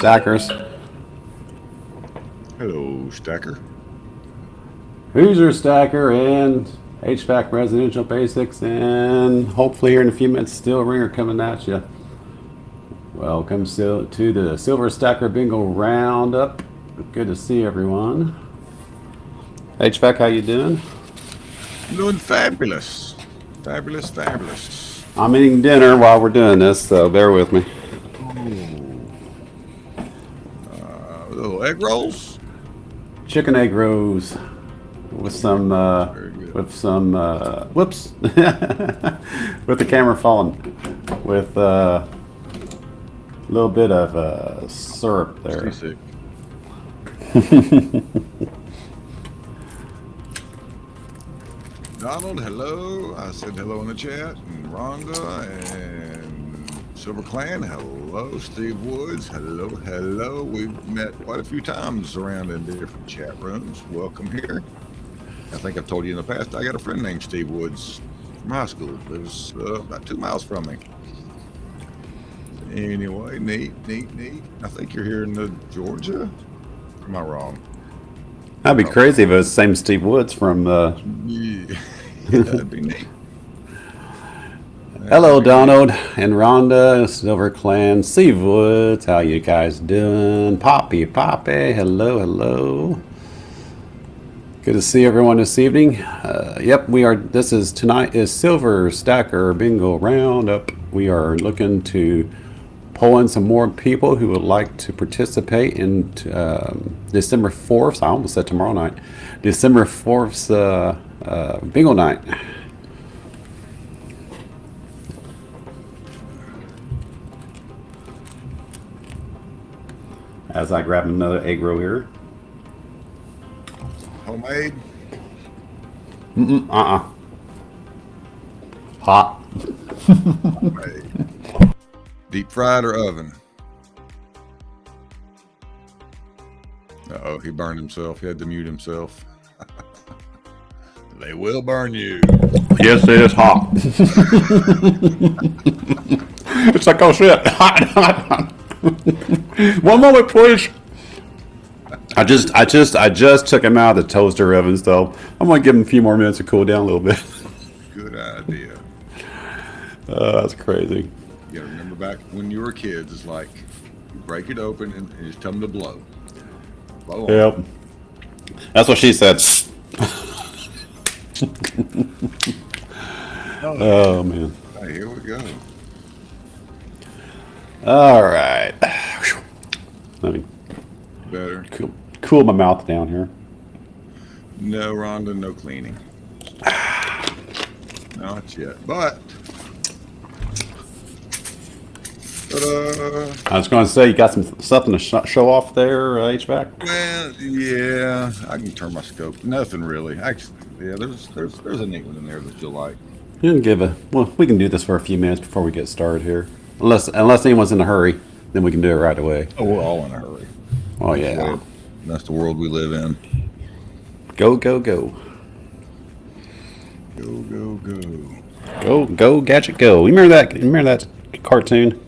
Stackers. Hello, Stacker. Hoosier Stacker and HVAC Residential Basics, and hopefully here in a few minutes, Steel Ringer coming at you. Welcome to the Silver Stacker Bingo Roundup. Good to see everyone. HVAC, how you doing? I'm doing fabulous. Fabulous. I'm eating dinner while we're doing this, so bear with me. Little egg rolls. Chicken egg rolls with some whoops, with the camera falling, with a little bit of syrup there. Sick. Donald, hello. I said hello in the chat. And Rhonda and Silver Clan, hello. Steve Woods, hello. We've met quite a few times around in different chat rooms. Welcome here. I think I've told you in the past, I got a friend named Steve Woods from high school. Lives about 2 miles from me. Anyway, neat. I think you're here in Georgia. Or am I wrong? That'd be crazy if it was the same Steve Woods from. Yeah, that'd be neat. Hello, Donald and Rhonda, Silver Clan, Steve Woods. How you guys doing? Poppy, hello. Good to see everyone this evening. Yep, we are. Tonight is Silver Stacker Bingo Roundup. We are looking to pull in some more people who would like to participate in December 4th. I almost said tomorrow night. December 4th's bingo night. As I grab another egg roll here. Homemade? Hot. Homemade. Deep fried or oven? Uh-oh, he burned himself. He had to mute himself. They will burn you. Yes, it is hot. It's like, oh shit. Hot. One moment, please. I just took him out of the toaster oven, so I'm gonna give him a few more minutes to cool down a little bit. Good idea. That's crazy. You gotta remember back when you were kids, it's like you break it open and just tell them to blow. Blow on. Yep. That's what she said. Oh man. Hey, here we go. All right. Let me Better. cool my mouth down here. No, Rhonda, no cleaning. Not yet, but. I was going to say, you got something to show off there, HVAC? Well, yeah, I can turn my scope. Nothing really. Actually, yeah, there's a neat one in there that you'll like. You can we can do this for a few minutes before we get started here. Unless anyone's in a hurry, then we can do it right away. Oh, we're all in a hurry. Oh, yeah. That's the world we live in. Go. Go. Go, Gadget, go. You remember that cartoon?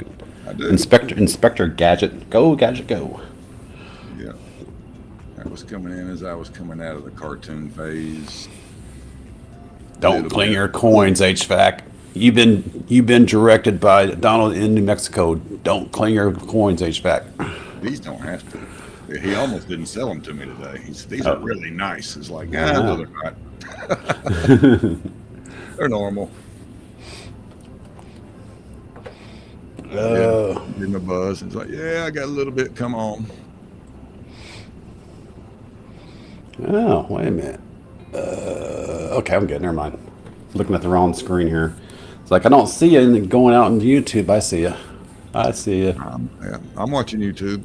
I do. Inspector Gadget. Go, Gadget, go. Yeah. That was coming in as I was coming out of the cartoon phase. Don't cling your coins, HVAC. You've been directed by Donald in New Mexico. Don't cling your coins, HVAC. These don't have to. He almost didn't sell them to me today. These are really nice. It's like, no, they're not. They're normal. Give him a buzz. It's like, yeah, I got a little bit. Come on. Oh, wait a minute. Okay, I'm good. Never mind. Looking at the wrong screen here. It's like I don't see you going out on YouTube. I see you. Yeah, I'm watching YouTube.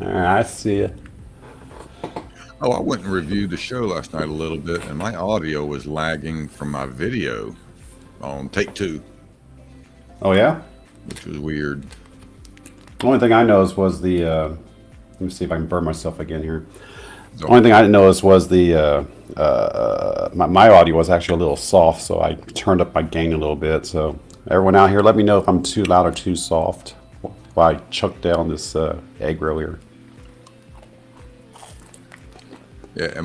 All right, I see you. Oh, I went and reviewed the show last night a little bit, and my audio was lagging from my video on take 2. Oh yeah, which was weird. The only thing I noticed was the. Let me see if I can burn myself again here. The only thing I noticed was the my audio was actually a little soft, so I turned up my gain a little bit. So everyone out here, let me know if I'm too loud or too soft. why I chucked down this egg earlier. Yeah, is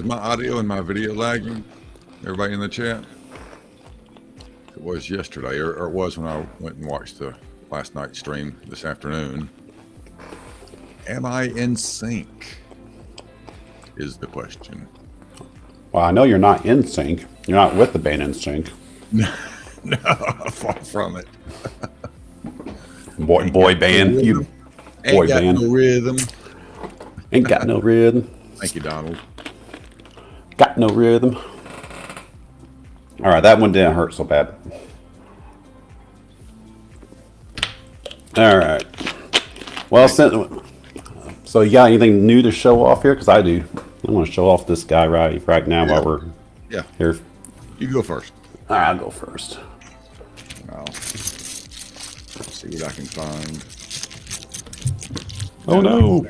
my audio and my video lagging? Everybody in the chat? It was yesterday, or it was when I went and watched the last night's stream this afternoon. Am I in sync? Is the question. Well, I know you're not in sync. You're not with the band in sync. No, far from it. Boy band, you boy Ain't got band. no rhythm. Ain't got no rhythm. Thank you, Donald. Got no rhythm. All right, that one didn't hurt so bad. All right. Well, so you got anything new to show off here? Because I do. I want to show off this guy right now while we're here. You go first. All right, I'll go first. I'll see what I can find. Oh no!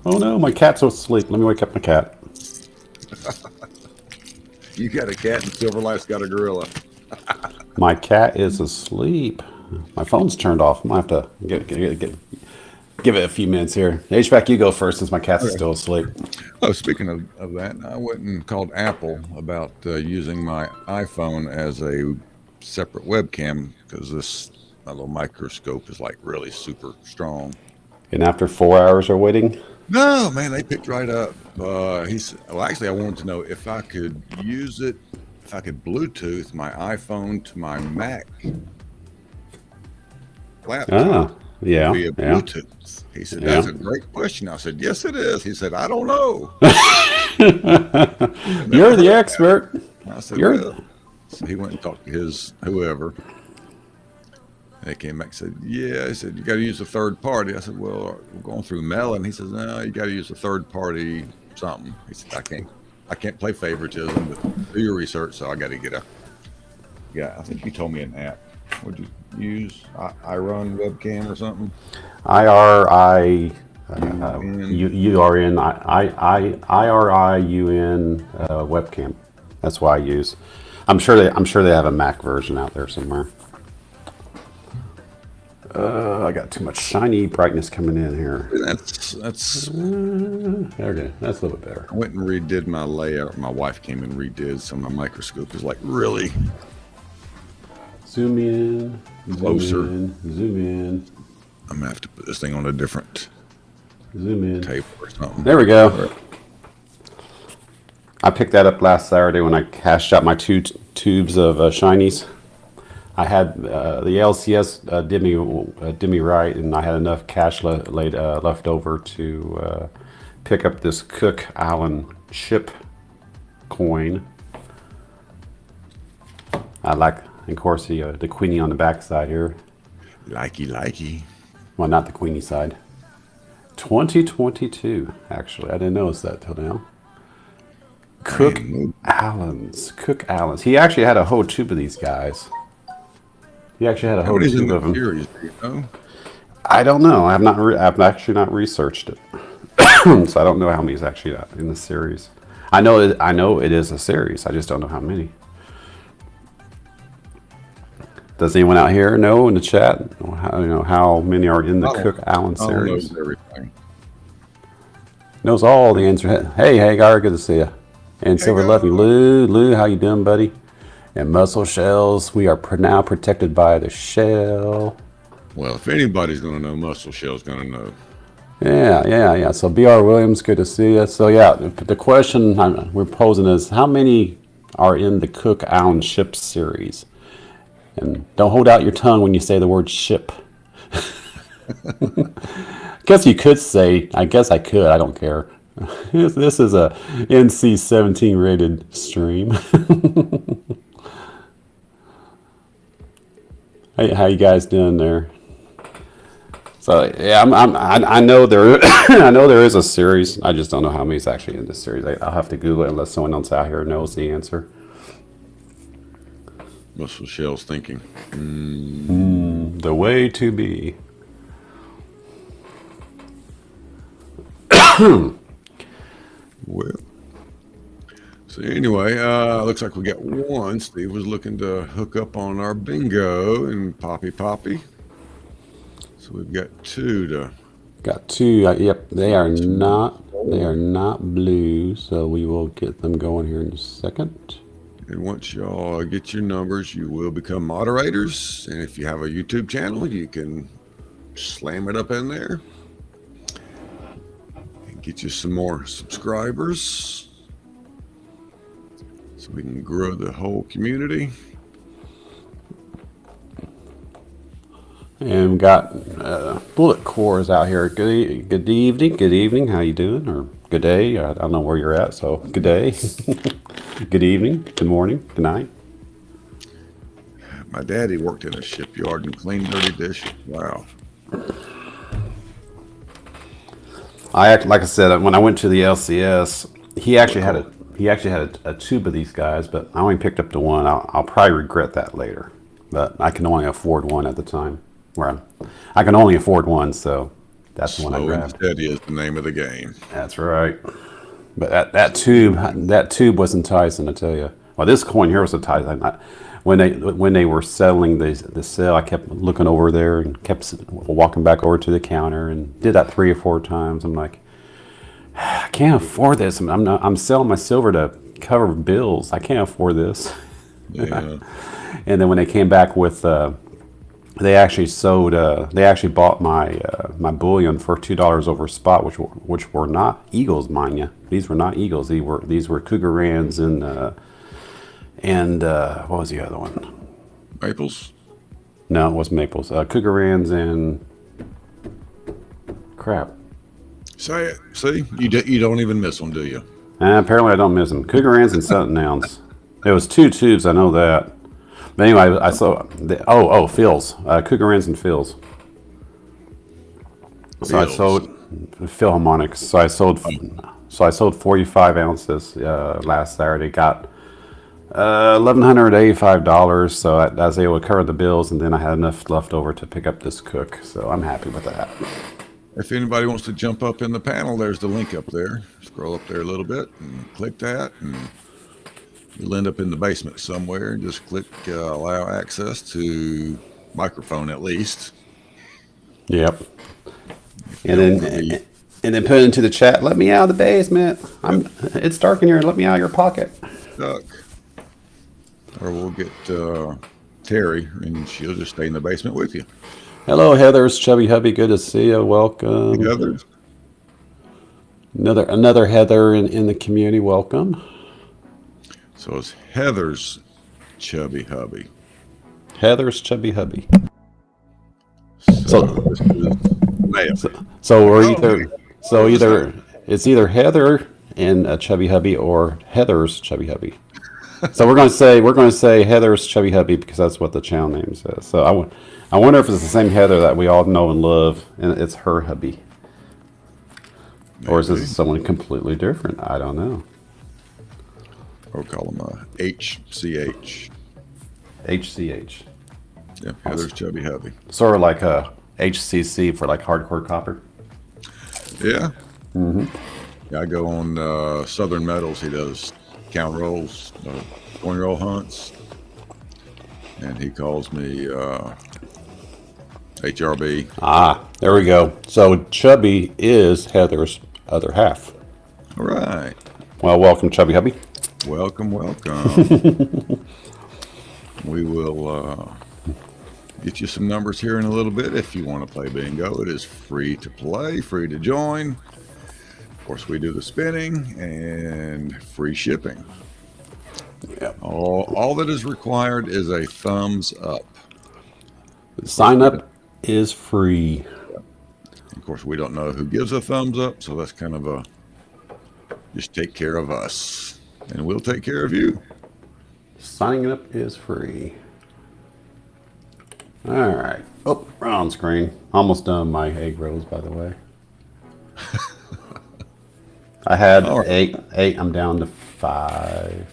Oh no! My cat's asleep. Let me wake up my cat. You got a cat and Silverlight's got a gorilla. My cat is asleep. My phone's turned off. I might have to give it a few minutes here. HVAC, you go first since my cat's still asleep. Oh, speaking of that, I went and called Apple about using my iPhone as a separate webcam because my little microscope is like really super strong. And after 4 hours of waiting? No, man, they picked right up. He said, well, actually, I wanted to know if I could use it, if I could Bluetooth my iPhone to my Mac laptop via Bluetooth. He said, that's a great question. I said, yes, it is. He said, I don't know. You're the expert. I said, well. So he went and talked to his whoever. They came back and said, yeah. He said, you got to use a third party. I said, well, we're going through Melon. He says, no, you got to use a third party something. He said, I can't play favoritism, but do your research. So I got to get I think you told me an app. What'd you use? I run webcam or something? IRIUN webcam. That's why I use. I'm sure they have a Mac version out there somewhere. I got too much shiny brightness coming in here. That's there it is. That's a little bit better. I went and redid my layout. My wife came and redid, so my microscope is like really zoom in, closer. Zoom in. I'm gonna have to put this thing on a different zoom in table or something. There we go. I picked that up last Saturday when I cashed out my 2 tubes of SHINEE'EES. I had the LCS did me right, and I had enough cash left over to pick up this Cook Allen chip coin. I like, of course, the Queenie on the back side here. Likey. Well, not the Queenie side. 2022, actually. I didn't notice that till now. Cook Allen's. He actually had a whole tube of these guys. He actually had a whole tube of them. Series, do you know? I don't know. I've actually not researched it, so I don't know how many's actually in the series. I know it is a series. I just don't know how many. Does anyone out here know in the chat? How many are in the Cook Allen series? Knows everything. Knows all the answers. Hey, Hagar, good to see you. And Silver Love you, Lou, how you doing, buddy? And Muscle Shells, we are now protected by the shell. Well, if anybody's going to know, Muscle Shell's going to know. Yeah. So B.R. Williams, good to see you. So yeah, the question we're posing is, how many are in the Cook Allen ship series? And don't hold out your tongue when you say the word ship. Guess you could say, I guess I could, I don't care. This is a NC-17 rated stream. Hey, how you guys doing there? So yeah, I know there I know there is a series. I just don't know how many's actually in this series. I'll have to Google it unless someone else out here knows the answer. Muscle Shell's thinking. The way to be. Well, so anyway, looks like we got one. Steve was looking to hook up on our bingo and Poppy. So we've got two to. Got two. Yep, they are not blue, so we will get them going here in a second. And once y'all get your numbers, you will become moderators. And if you have a YouTube channel, you can slam it up in there and get you some more subscribers so we can grow the whole community. And we got bullet cores out here. Good evening. How you doing? Or good day. I don't know where you're at, so good day. Good evening. Good morning. Good night. My daddy worked in a shipyard and cleaned dirty dishes. Wow. Like I said, when I went to the LCS, he actually had a tube of these guys, but I only picked up the one. I'll probably regret that later, but I can only afford one at the time. Where I can only afford one, so that's the one I grabbed. Slow and steady is the name of the game. That's right. But that tube was enticing, I tell you. Well, this coin here was enticing. When they were settling the sale, I kept looking over there and kept walking back over to the counter and did that 3 or 4 times. I'm like, I can't afford this. I'm selling my silver to cover bills. I can't afford this. Yeah. And then when they came back with, they actually bought my bullion for $2 over spot, which were not eagles, mind you. These were not eagles. These were cougar rans and what was the other one? Maples? No, it wasn't maples. Cougar rans and crap. Say it. See, you don't even miss them, do you? Apparently, I don't miss them. Cougar rans and something else. There was 2 tubes. I know that. But anyway, I saw Phil's cougar rans and Phil's. So I sold Philharmonics. So I sold 45 ounces last Saturday. Got $1,185. So I was able to cover the bills, and then I had enough left over to pick up this cook. So I'm happy with that. If anybody wants to jump up in the panel, there's the link up there. Scroll up there a little bit and click that, and you'll end up in the basement somewhere. Just click allow access to microphone at least. Yep. And then put it into the chat. Let me out of the basement. It's dark in here. Let me out of your pocket. Duck. Or we'll get Terry, and she'll just stay in the basement with you. Hello, Heather's Chubby Hubby. Good to see you. Welcome. Heather. Another Heather in the community. Welcome. So it's Heather's Chubby Hubby. Heather's Chubby Hubby. So it's either Heather and a Chubby Hubby or Heather's Chubby Hubby. So we're going to say Heather's Chubby Hubby because that's what the channel name says. So I wonder if it's the same Heather that we all know and love, and it's her hubby, or is this someone completely different? I don't know. Or call them HCH. HCH. Yeah, Heather's Chubby Hubby. Sort of like a HCC for like hardcore copper. Yeah. Mm-hmm. Yeah, I go on Southern Metals. He does count rolls, coin roll hunts, and he calls me HRB. Ah, there we go. So Chubby is Heather's other half. All right. Well, welcome, Chubby Hubby. Welcome. We will get you some numbers here in a little bit if you want to play bingo. It is free to play, free to join. Of course, we do the spinning and free shipping. Yep. All that is required is a thumbs up. Sign up is free. Of course, we don't know who gives a thumbs up, so that's kind of just take care of us, and we'll take care of you. Signing up is free. All right. Oh, round screen. Almost done my egg rolls, by the way. I had eight. I'm down to 5.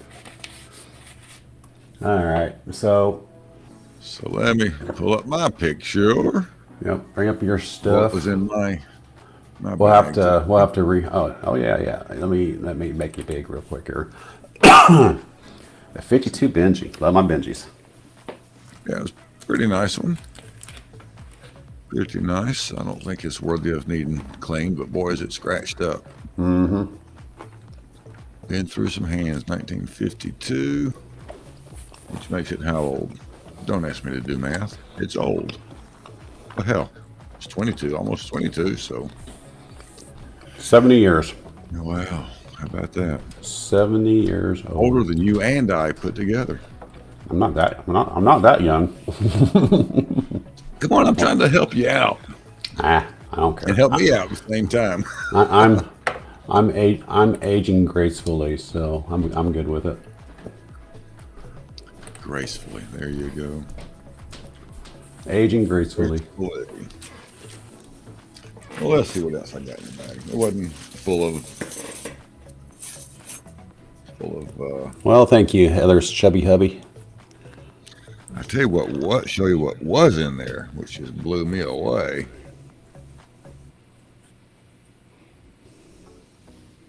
All right. So let me pull up my picture. Yep. Bring up your stuff. What was in my We'll bag? have to oh yeah. Let me make you big real quick here. A 52 Benji. Love my Benjis. Yeah, it was a pretty nice one. Pretty nice. I don't think it's worthy of needing clean, but boy, is it scratched up. Mm-hmm. Been through some hands. 1952, which makes it how old? Don't ask me to do math. It's old. What the hell? It's 22, almost 22. So 70 years. wow, how about that? 70 years old. Older than you and I put together. I'm not that young. Come on, I'm trying to help you out I don't care. and help me out at the same time. I'm aging gracefully, so I'm good with it. Gracefully, there you go. Aging gracefully. Gracefully. Well, let's see what else I got in the bag. It wasn't full of. Well, thank you, Heather's chubby hubby. I tell you what, show you what was in there, which just blew me away.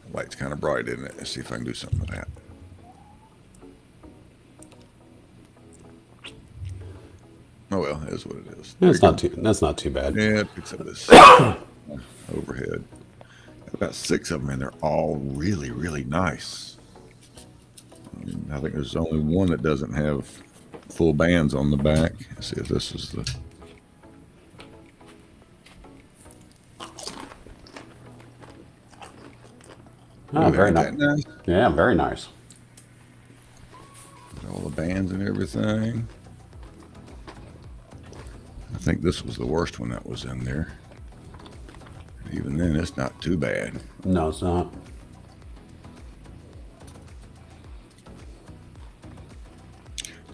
The light's kind of bright, isn't it? Let's see if I can do something with that. Oh well, it is what it is. That's not too bad. Yeah, it picks up this overhead. Got about 6 of them, and they're all really, really nice. I think there's only one that doesn't have full bands on the back. Let's see if this is the. Oh, very Ain't nice. that nice? Yeah, very nice. All the bands and everything. I think this was the worst one that was in there. Even then, it's not too bad. No, it's not.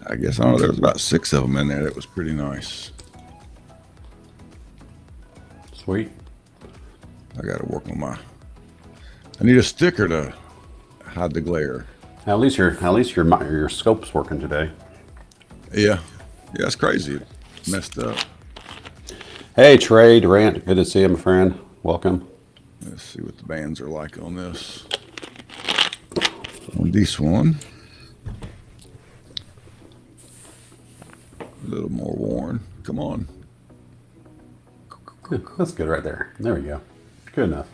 I guess, I don't know, there was about 6 of them in there. That was pretty nice. Sweet. I got to work on my. I need a sticker to hide the glare. At least your scope's working today. Yeah, it's crazy. It messed up. Hey, Trey Durant, good to see you, my friend. Welcome. Let's see what the bands are like on this. On this one, a little more worn. Come on. That's good right there. There we go. Good enough.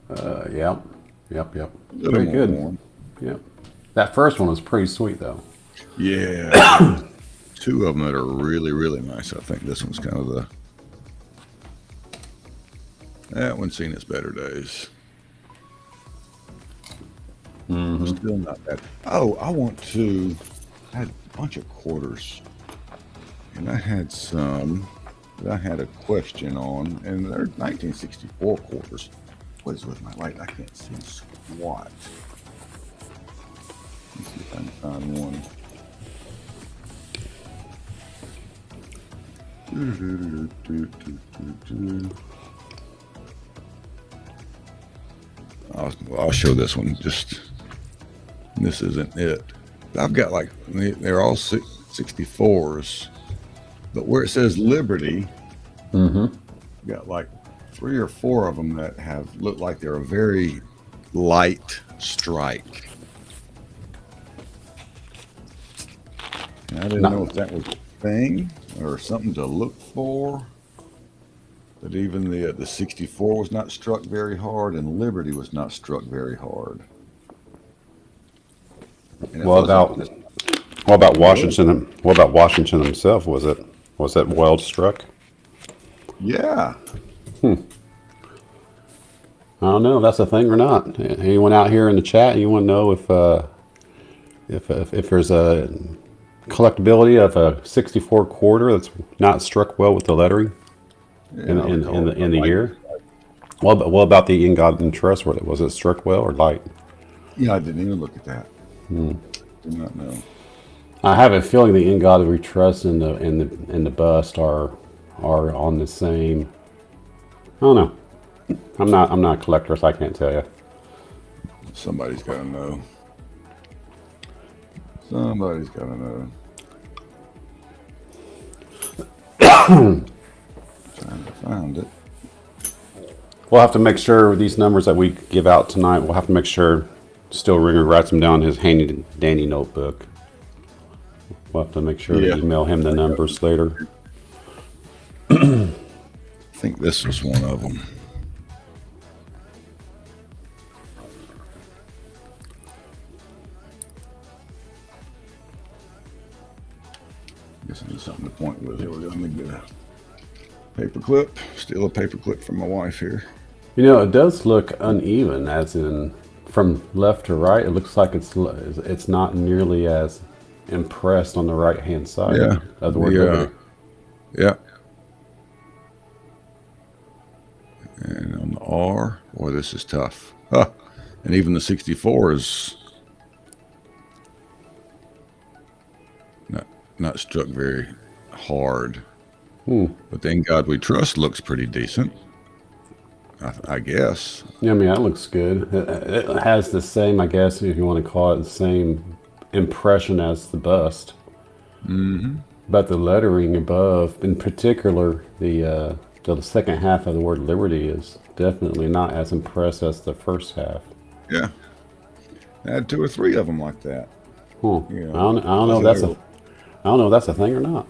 Yep. A little Very more good. worn. Yep. That first one was pretty sweet, though. Yeah. 2 of them that are really, really nice. I think this one's kind of that one's seen its better days. Still not bad. Oh, I had a bunch of quarters, and I had some that I had a question on, and they're 1964 quarters. What is with my light? I can't see squat. Let's see if I can find one. I'll show this one. This isn't it. I've got like, they're all 64s, but where it says Liberty, got like 3 or 4 of them that have looked like they're a very light strike. And I didn't know if that was a thing or something to look for. But even the 64 was not struck very hard, and Liberty was not struck very hard. What about Washington? What about Washington himself? Was that weld struck? Yeah. I don't know if that's a thing or not. Anyone out here in the chat? You want to know if there's a collectability of a 64 quarter that's not struck well with the lettering in the year? What about the In God and Trust? Was it struck well or light? Yeah, I didn't even look at that. Did not know. I have a feeling the In God We Trust and the bust are on the same. I don't know. I'm not a collector, so I can't tell you. Somebody's got to know. Somebody's got to know. Trying to find it. We'll have to make sure these numbers that we give out tonight, we'll have to make sure Still Ringer writes them down in his handy dandy notebook. We'll have to make sure to email him the numbers later. I think this was one of them. Guess I need something to point with. Here we go. Let me get a paper clip. Steal a paper clip from my wife here. You know, it does look uneven, as in from left to right. It looks like it's not nearly as impressed on the right hand side of the word liberty. Yeah. And on the R, boy, this is tough. Huh. And even the 64 is not struck very hard. But then God We Trust looks pretty decent, I guess. Yeah, I mean, that looks good. It has the same, I guess, if you want to call it, the same impression as the bust. But the lettering above, in particular, the second half of the word liberty is definitely not as impressed as the first half. Yeah. I had 2 or 3 of them like that. Yeah. I don't know if that's a thing or not.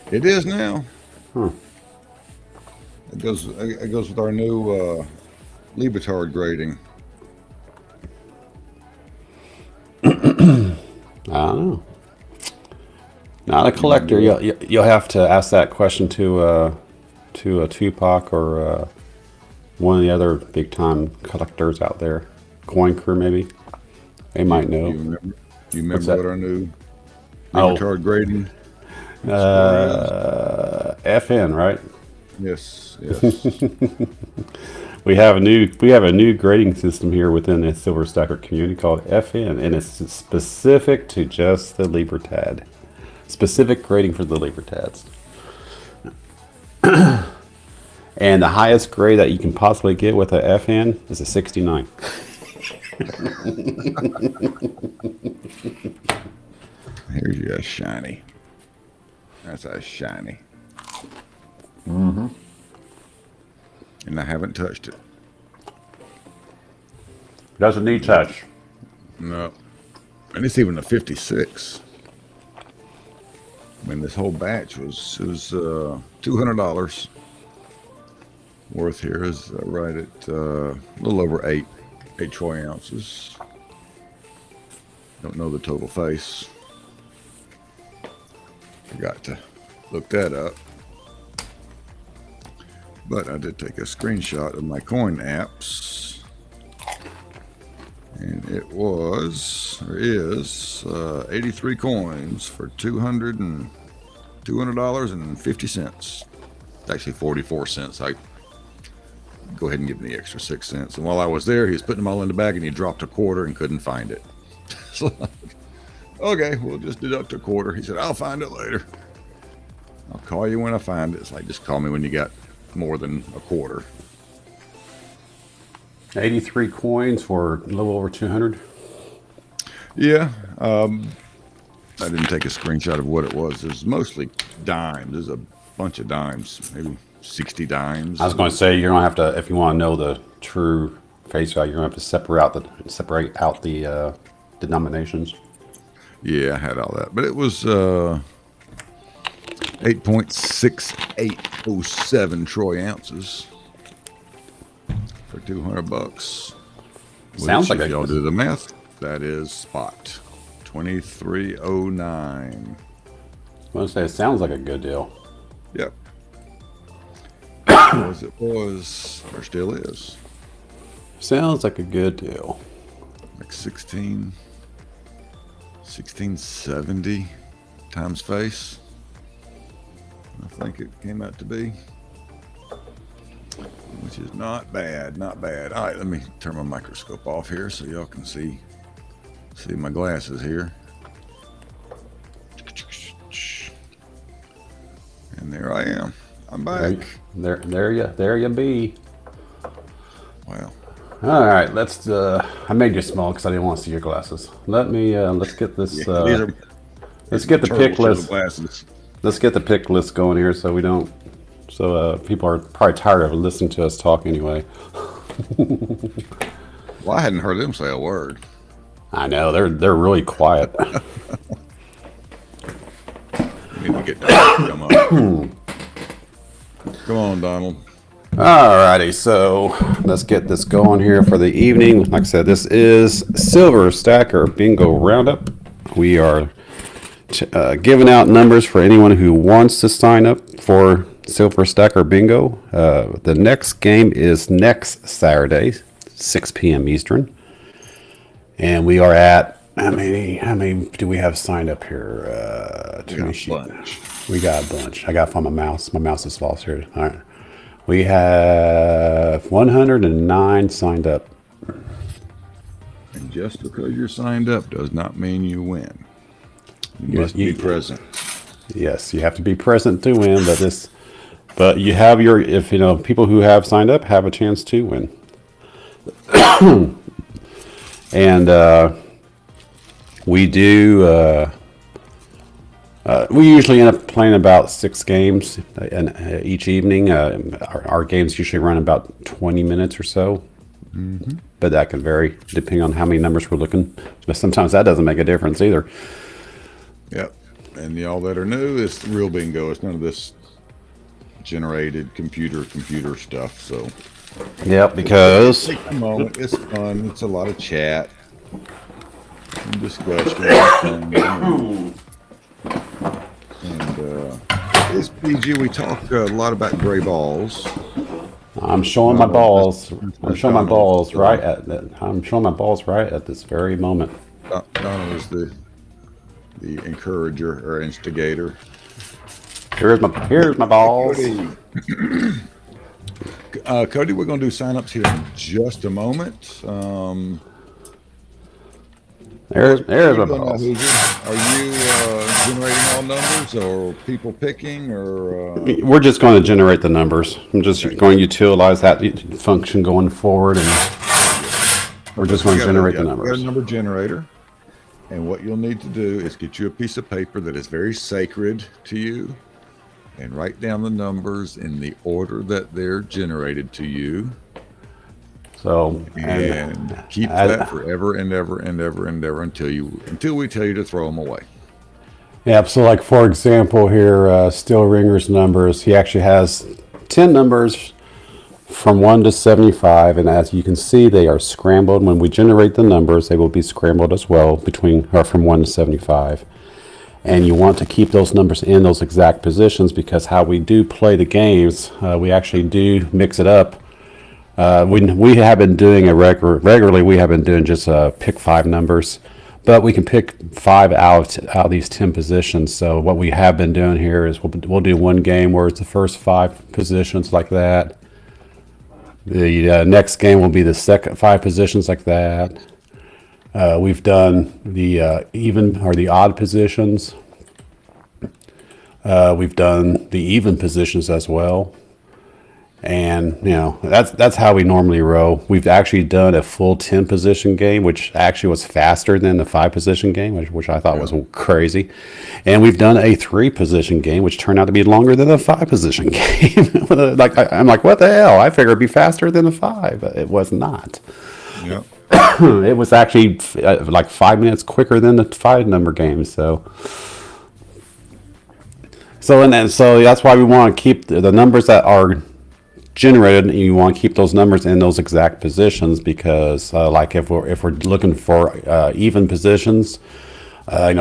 It is now. It goes with our new Libetard grading. I don't know. Not a collector. You'll have to ask that question to a Tupac or one of the other big time collectors out there. Coin Crew, maybe. They might know. Do you remember what our new Libetard grading? FN, right? Yes. We have a new grading system here within the Silver Stacker community called FN, and it's specific to just the Libertad. Specific grading for the Libertads. And the highest grade that you can possibly get with a FN is a 69. Here's your shiny. That's a shiny. And I haven't touched it. Doesn't need touch. No. And it's even a 56. I mean, this whole batch was $200 worth here. Is right at a little over 8 troy ounces. Don't know the total face. Forgot to look that up. But I did take a screenshot of my coin apps. And it is 83 coins for $200.50. It's actually 44 cents. I go ahead and give him the extra 6 cents. And while I was there, he was putting them all in the bag and he dropped a quarter and couldn't find it. So, okay, we'll just deduct a quarter. He said, I'll find it later. I'll call you when I find it. It's like, just call me when you got more than a quarter. 83 coins for a little over 200. Yeah. I didn't take a screenshot of what it was. It was mostly dimes. There's a bunch of dimes, maybe 60 dimes. I was going to say, you're going to have to, if you want to know the true face value, you're going to have to separate out the denominations. Yeah, I had all that. But it was 8.6807 troy ounces for $200. Sounds like if y'all do the math, that is spot 2309. I want to say it sounds like a good deal. Yep. As it was, or still is. Sounds like a good deal. Like 1670 times face. I think it came out to be, which is not bad, not bad. All right, let me turn my microscope off here so y'all can see my glasses here. And there I am. I'm back. There you be. Wow. All right, let's. I made you small because I didn't want to see your glasses. Let's get this. Let's get the pick list. Let's get the pick list going here, so we don't. So people are probably tired of listening to us talk anyway. Well, I hadn't heard them say a word. I know they're really quiet. We need to get down. Come on. Come on, Donald. Alrighty, so let's get this going here for the evening. Like I said, this is Silver Stacker Bingo Roundup. We are giving out numbers for anyone who wants to sign up for Silver Stacker Bingo. The next game is next Saturday, 6 p.m. Eastern. And we are at, how many do we have signed up here? We got a bunch. I got to find my mouse. My mouse is lost here. All right. We have 109 signed up. And just because you're signed up does not mean you win. You must be present. Yes, you have to be present to win, but you have if people who have signed up have a chance to win. And we do. We usually end up playing about 6 games each evening. Our games usually run about 20 minutes or so, but that can vary depending on how many numbers we're looking. But sometimes that doesn't make a difference either. Yep. And y'all that are new, it's real bingo. It's none of this generated computer stuff. So, yep, because take a moment. It's fun. It's a lot of chat and discussion. And it's PG. We talk a lot about gray balls. I'm showing my balls. I'm showing my balls right at this very moment. Donald is the encourager or instigator. Here's my balls. Cody, we're going to do sign-ups here in just a moment. There's my balls. Are you generating all numbers, or people picking, or? We're just going to generate the numbers. I'm just going to utilize that function going forward, and we're just going to generate the numbers. Got a number generator, and what you'll need to do is get you a piece of paper that is very sacred to you, and write down the numbers in the order that they're generated to you. So and keep that forever and ever and ever and ever until we tell you to throw them away. Yeah. So, like for example, here, Steel Ringer's numbers. He actually has 10 numbers from 1 to 75, and as you can see, they are scrambled. When we generate the numbers, they will be scrambled as well from 1 to 75. And you want to keep those numbers in those exact positions, because how we do play the games, we actually do mix it up. We have been doing regularly. We have been doing just pick 5 numbers, but we can pick 5 out of these 10 positions. So what we have been doing here is we'll do one game where it's the first 5 positions like that. The next game will be the second 5 positions like that. We've done the even or the odd positions. We've done the even positions as well. And that's how we normally row. We've actually done a full 10 position game, which actually was faster than the 5 position game, which I thought was crazy. And we've done a 3 position game, which turned out to be longer than a 5 position game. I'm like, what the hell? I figured it'd be faster than the 5, but it was not. Yeah. It was actually like 5 minutes quicker than the 5 number game. So that's why we want to keep the numbers that are generated. You want to keep those numbers in those exact positions, because like if we're looking for even positions,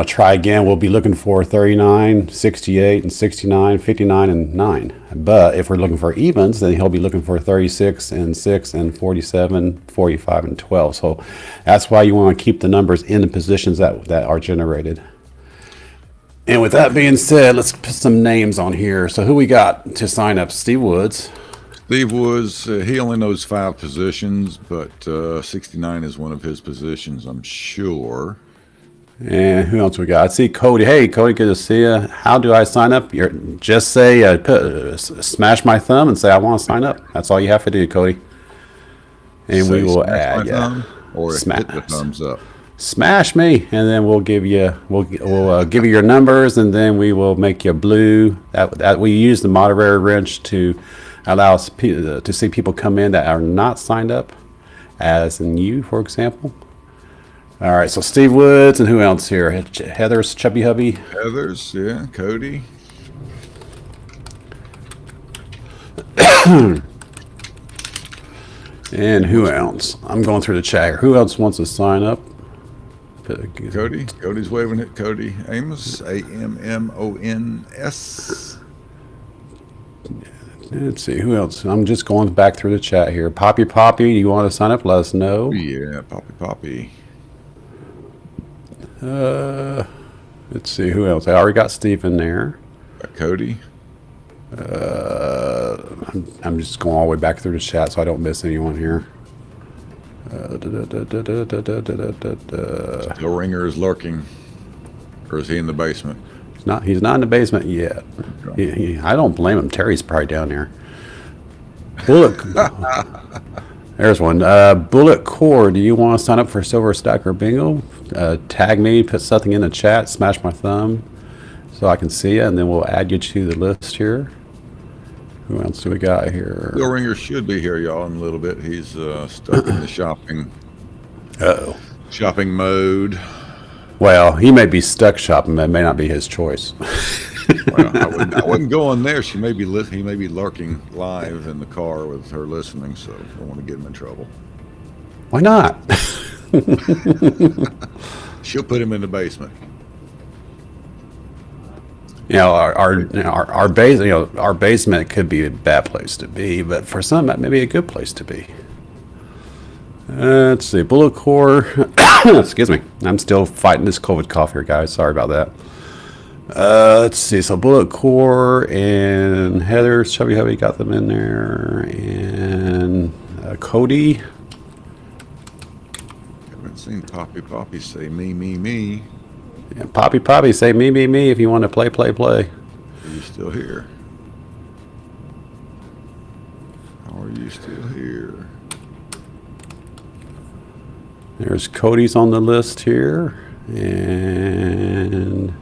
try again, we'll be looking for 39, 68, and 69, 59, and 9. But if we're looking for evens, then he'll be looking for 36 and 6 and 47, 45, and 12. So that's why you want to keep the numbers in the positions that are generated. And with that being said, let's put some names on here. So who we got to sign up? Steve Woods. Steve Woods, he only knows 5 positions, but 69 is one of his positions, I'm sure. And who else we got? I see Cody. Hey, Cody, good to see you. How do I sign up? Just say, smash my thumb and say, I want to sign up. That's all you have to do, Cody. And we will add you. Or hit the thumbs up. Smash me, and then we'll give you your numbers, and then we will make you blue. That we use the moderator wrench to allow us to see people come in that are not signed up, as in you, for example. All right, so Steve Woods, and who else here? Heather's Chubby Hubby. Heather's, yeah, Cody. And who else? I'm going through the chat here. Who else wants to sign up? Cody. Cody's waving at Cody Amos. Ammons. Let's see, who else? I'm just going back through the chat here. Poppy, do you want to sign up? Let us know. Yeah, Poppy. Let's see, who else? I already got Steve in there. Cody. I'm just going all the way back through the chat so I don't miss anyone here. Still Ringer is lurking. Or is he in the basement? He's not in the basement yet. Okay. I don't blame him. Terry's probably down there. Bullet. There's one. Bullet Core. Do you want to sign up for Silver Stacker Bingo? Tag me. Put something in the chat. Smash my thumb so I can see you, and then we'll add you to the list here. Who else do we got here? Still Ringer should be here, y'all, in a little bit. He's stuck in the shopping mode. Well, he may be stuck shopping, but it may not be his choice. Well, I wouldn't go in there. He may be lurking live in the car with her listening, so I don't want to get him in trouble. Why not? She'll put him in the basement. Our basement could be a bad place to be, but for some, that may be a good place to be. Let's see, Bullet Core. Excuse me, I'm still fighting this COVID cough here, guys. Sorry about that. Let's see, so Bullet Core and Heather, Chubby Hubby got them in there, and Cody. Haven't seen Poppy say me. Yeah, Poppy, say me if you want to play. Are you still here? How are you still here? There's Cody's on the list here, and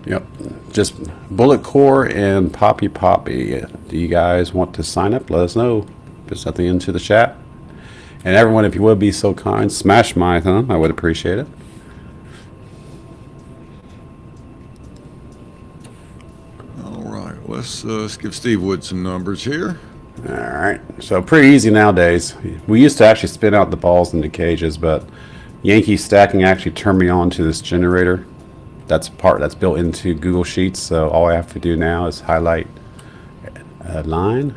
yep, just Bullet Core and Poppy. Do you guys want to sign up? Let us know. Put something into the chat. And everyone, if you would be so kind, smash my thumb. I would appreciate it. All right, let's give Steve Wood some numbers here. All right, so pretty easy nowadays. We used to actually spin out the balls in the cages, but Yankee stacking actually turned me on to this generator. That's built into Google Sheets, so all I have to do now is highlight a line.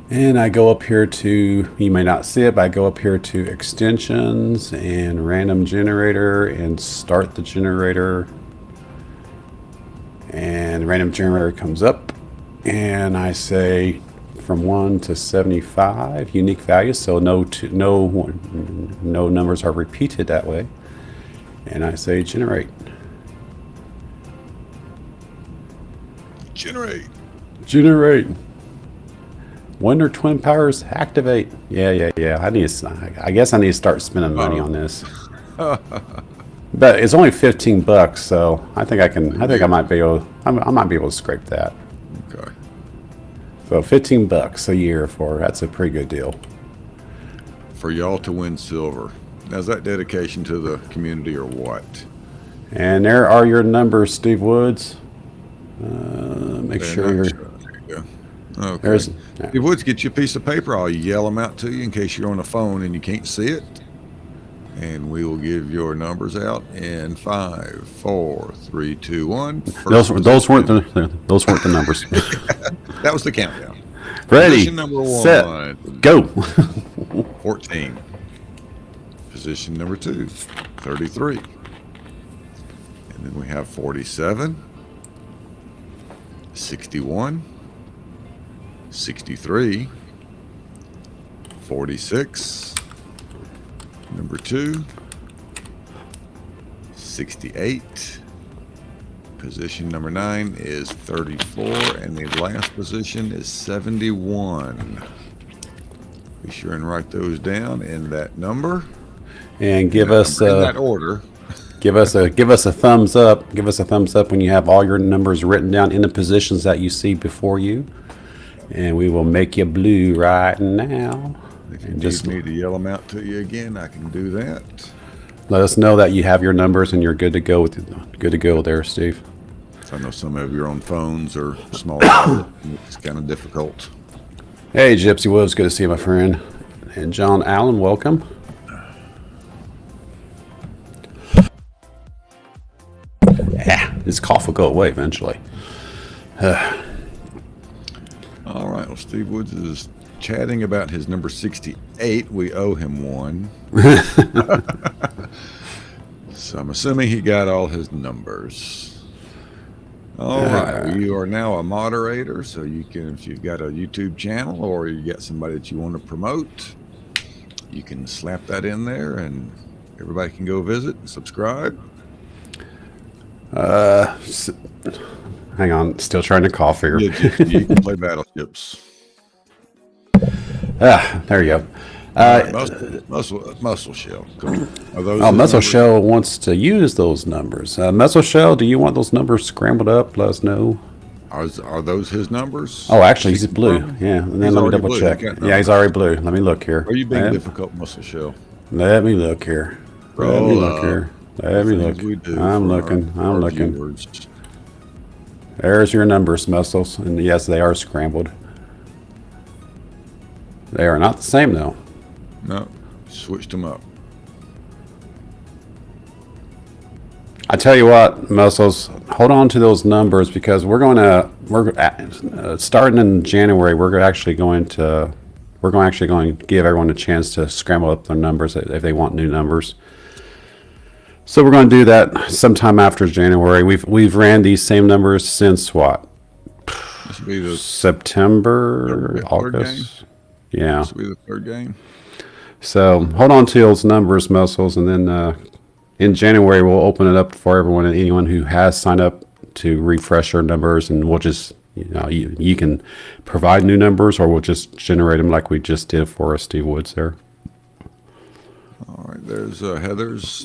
And I go up here to, you may not see it, but I go up here to extensions and random generator and start the generator. And random generator comes up. And I say from 1 to 75 unique values, so no numbers are repeated that way. And I say generate. Generate. Wonder Twin Powers activate. Yeah. I guess I need to start spending money on this. But it's only $15, so I think I might be able to scrape that. Okay. So $15 a year that's a pretty good deal. For y'all to win silver. Now, is that dedication to the community or what? And there are your numbers, Steve Woods. Make sure you're. There you go. Okay. Steve Woods, get you a piece of paper. I'll yell them out to you in case you're on the phone and you can't see it. And we will give your numbers out in 5, 4, 3, 2, 1. Those weren't the numbers. That was the countdown. Ready, Position number 1, set, go. 14. Position number 2, 33. And then we have 47, 61, 63, 46. Number 2, 68. Position number 9 is 34, and the last position is 71. Be sure and write those down in that number. And give us in that order. Give us a thumbs up. Give us a thumbs up when you have all your numbers written down in the positions that you see before you, and we will make you blue right now. If you need me to yell them out to you again, I can do that. Let us know that you have your numbers and you're good to go there, Steve. So I know some of your own phones are small. It's kind of difficult. Hey, Gypsy Woods, good to see you, my friend. And John Allen, welcome. Yeah, this cough will go away eventually. All right. Well, Steve Woods is chatting about his number 68. We owe him one. So I'm assuming he got all his numbers. All right. You are now a moderator, so you can, if you've got a YouTube channel or you got somebody that you want to promote, you can slap that in there and everybody can go visit and subscribe. Hang on, still trying to cough here. Yeah, you can play battleships. There you go. Muscle Shell. Cool. Are those Oh, his Muscle numbers? Shell wants to use those numbers. Muscle Shell, do you want those numbers scrambled up? Let us know. Are those his numbers? Oh, actually, he's blue. Yeah, and then He's let me already double blue. check. He got Yeah, he's already blue. Let me look here. Are you being difficult, Muscle Shell? Let me look here. Let me look here. Let me look. Things we do I'm for looking. our I'm looking. viewers. There's your numbers, Muscles. And yes, they are scrambled. They are not the same, though. No, switched them up. I tell you what, Muscles, hold on to those numbers because we're starting in January. We're actually going to give everyone a chance to scramble up their numbers if they want new numbers. So we're going to do that sometime after January. We've ran these same numbers since what? This will be the September, third August. Yeah. This will be the third game. So hold on to those numbers, Muscles, and then in January we'll open it up for everyone and anyone who has signed up to refresh their numbers, and we'll just you can provide new numbers, or we'll just generate them like we just did for Steve Woods there. All right, there's Heather's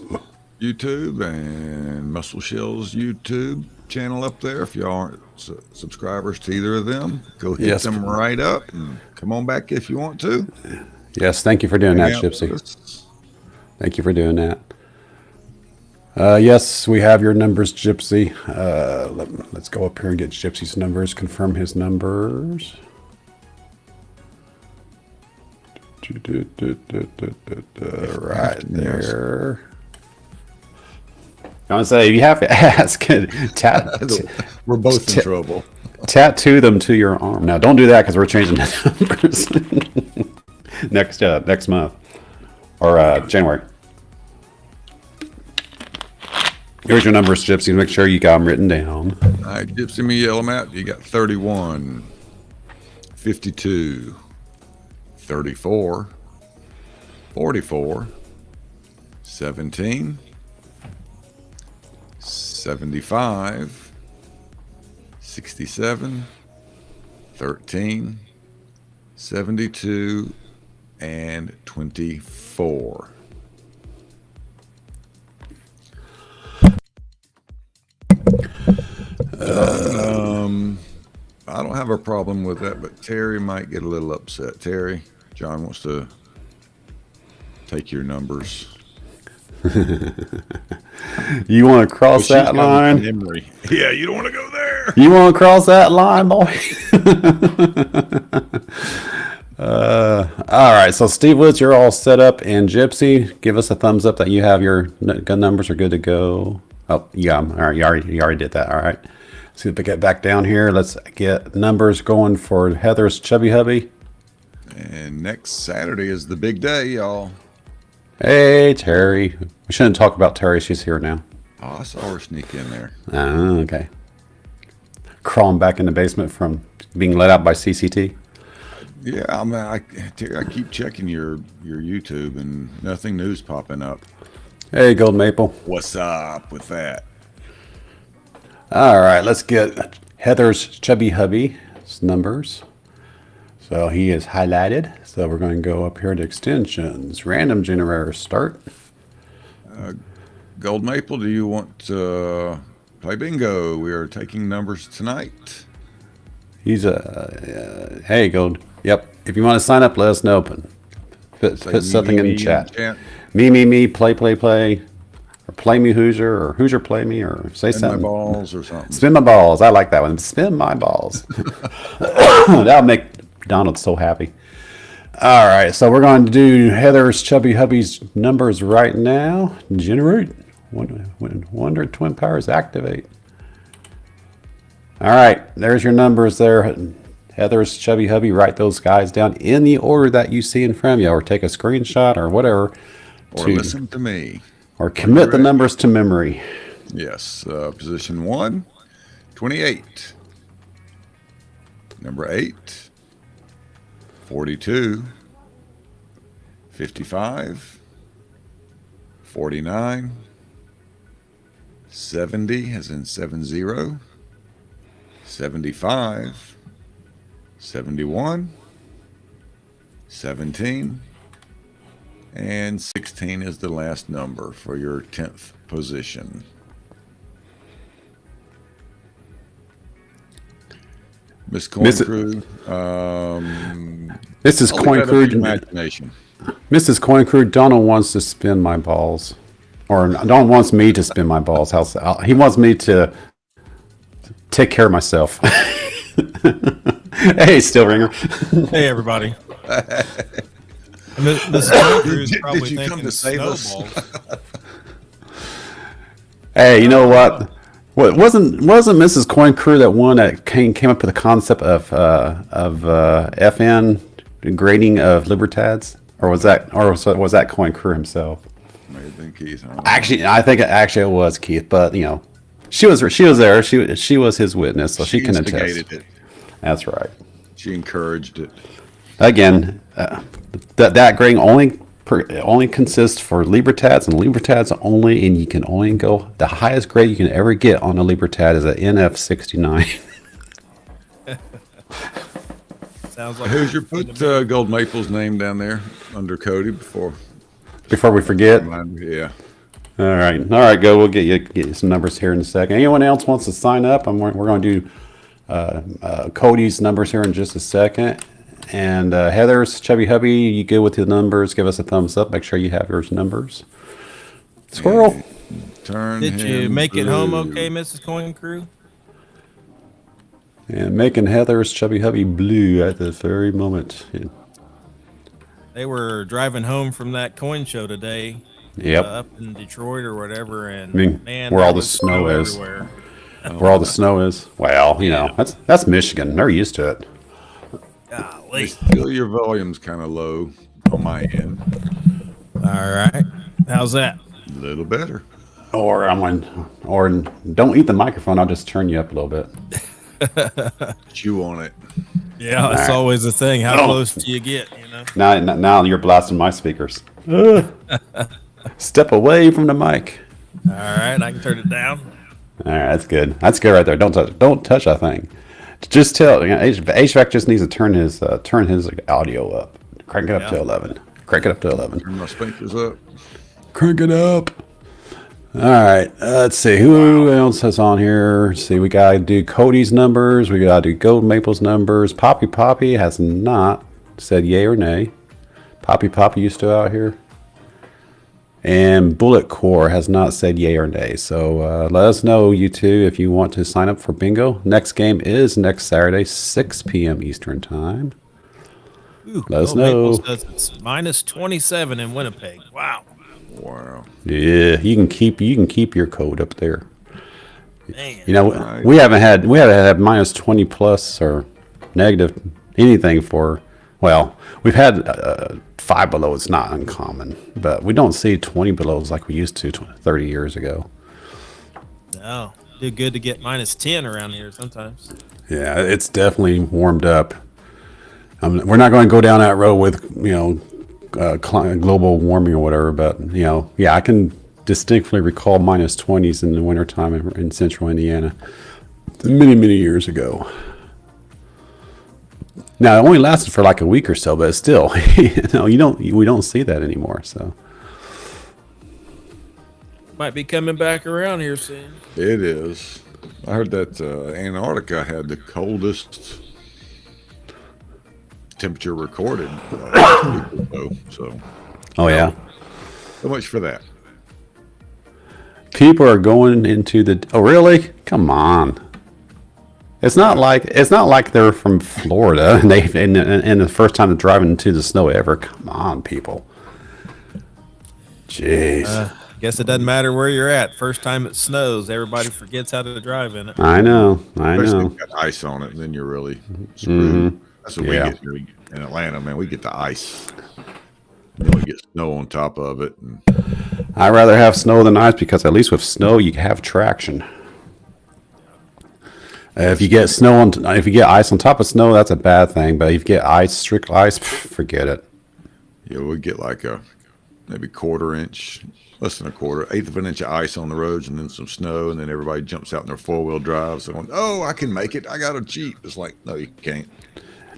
YouTube and Muscle Shell's YouTube channel up there. If y'all aren't subscribers to either of them, go hit them right up and come on back if you want to. Yes, thank you for doing that, Gypsy. Thank you for doing that. Yes, we have your numbers, Gypsy. Let's go up here and get Gypsy's numbers, confirm his numbers. Right there. I want to say, you have to ask. We're both in trouble. Tattoo them to your arm. Now, don't do that because we're changing the numbers next month or January. Here's your numbers, Gypsy. Make sure you got them written down. All right, Gypsy, me yell them out. You got 31, 52, 34, 44, 17, 75, 67, 13, 72, and 24. I don't have a problem with that, but Terry might get a little upset. Terry, John wants to take your numbers. You want to cross that line? Memory. Yeah, you don't want to go there. You want to cross that line, boy? All right, so Steve Woods, you're all set up, and Gypsy, give us a thumbs up that you have your gun numbers are good to go. Oh, yeah, all right, you already did that. All right, see if we get back down here. Let's get numbers going for Heather's Chubby Hubby. And next Saturday is the big day, y'all. Hey, Terry. We shouldn't talk about Terry. She's here now. Oh, I saw her sneak in there. Oh, okay. Crawling back in the basement from being let out by CCT. Yeah, Terry, I keep checking your YouTube and nothing new's popping up. Hey, Gold Maple. What's up with that? All right, let's get Heather's Chubby Hubby's numbers. So he is highlighted. So we're going to go up here to extensions. Random generator start. Gold Maple, do you want to play bingo? We are taking numbers tonight. He's hey, Gold. Yep. If you want to sign up, let us know. Put something in the chat. Me, play. or play me Hoosier, or Hoosier play me, or say And my something. balls or something. Spin my balls. I like that one. Spin my balls. That'll make Donald so happy. All right, so we're going to do Heather's Chubby Hubby's numbers right now. Generate. Wonder Twin Powers activate. All right, there's your numbers there. Heather's Chubby Hubby. Write those guys down in the order that you see in front of you, or take a screenshot or whatever. Or listen to me. Or commit the numbers to memory. Yes. Position 1, 28. Number 8, 42, 55, 49, 70 as in 70, 75, 71, 17, and 16 is the last number for your 10th position. Miss Coin Crew. Mrs. Coin Crew. Imagination. Mrs. Coin Crew, Donald wants to spin my balls. Or Donald wants me to spin my balls. He wants me to take care of myself. Hey, Steel Ringer. Hey, everybody. This Crew is probably Did you come thinking to save us? snowballs. Hey, you know what? What wasn't Mrs. Coin Crew that one that came up with the concept of FN grading of libertads, or was that Coin Crew himself? May have been Keith. Actually, I think it was Keith, but you know, she was there. She was his witness, so she can attest. instigated it. That's right. She encouraged it. Again, that grading only consists for Libertads and Libertads only, and you can only go the highest grade you can ever get on a Libertad is an NF69. Sounds like Who's your put Gold Maple's name down there under Cody before we forget. Yeah. All right, go. We'll get you some numbers here in a second. Anyone else wants to sign up? We're going to do Cody's numbers here in just a second. And Heather's Chubby Hubby, you good with the numbers? Give us a thumbs up. Make sure you have your numbers. Squirrel. Did you make it home okay, Mrs. Coin Crew? And making Heather's Chubby Hubby blue at the very moment. Yeah. They were driving home from that coin show today. Yep. Up in Detroit or whatever, and man, where all the was snow is. everywhere. Where all the snow is. Well, you know, that's Michigan. They're used to it. Golly. Still, your volume's kind of low on my end. All right. How's that? A little better. Or don't eat the microphone. I'll just turn you up a little bit. Chew on it. Yeah, that's always the thing. How close do you get, you know? Now you're blasting my speakers. Step away from the mic. All right, I can turn it down. All right, that's good. That's good right there. Don't touch that thing. Just tell HVAC just needs to turn his audio up. Crank it up to 11. Crank it up to 11. Turn my speakers up. Crank it up. All right, let's see who else is on here. Let's see, we gotta do Cody's numbers. We gotta do Gold Maple's numbers. Poppy has not said yay or nay. Poppy, you still out here? And Bullet Core has not said yay or nay. So let us know, you two, if you want to sign up for bingo. Next game is next Saturday, 6 p.m. Eastern time. Ooh, let us know. Maples says it's minus 27 in Winnipeg. Wow. Yeah, you can keep your code up there. Man. You know, we haven't had minus 20 plus or negative anything for. Well, we've had 5 below. It's not uncommon, but we don't see 20 belows like we used to 30 years ago. No, do good to get minus 10 around here sometimes. Yeah, it's definitely warmed up. We're not going to go down that road with global warming or whatever, but I can distinctly recall minus 20s in the wintertime in central Indiana many years ago. Now it only lasted for like a week or so, but still, we don't see that anymore. So might be coming back around here soon. It is. I heard that Antarctica had the coldest temperature recorded. Oh yeah. So much for that. People are going into the. Oh, really? Come on. It's not like they're from Florida and and the first time they're driving into the snow ever. Come on, people. Jeez. Guess it doesn't matter where you're at. First time it snows, everybody forgets how to drive in it. I know. Especially if you got ice on it, and then you're really screwed. That's what we Yeah. get here in Atlanta, man. We get the ice. Then we get snow on top of it. And I'd rather have snow than ice because at least with snow you have traction. If you get ice on top of snow, that's a bad thing. But if you get ice, strict ice, forget it. yeah, we get like a maybe quarter inch, less than a quarter, eighth of an inch of ice on the roads, and then some snow, and then everybody jumps out in their 4-wheel drives. Going, oh, I can make it. I got a Jeep. It's like, no, you can't.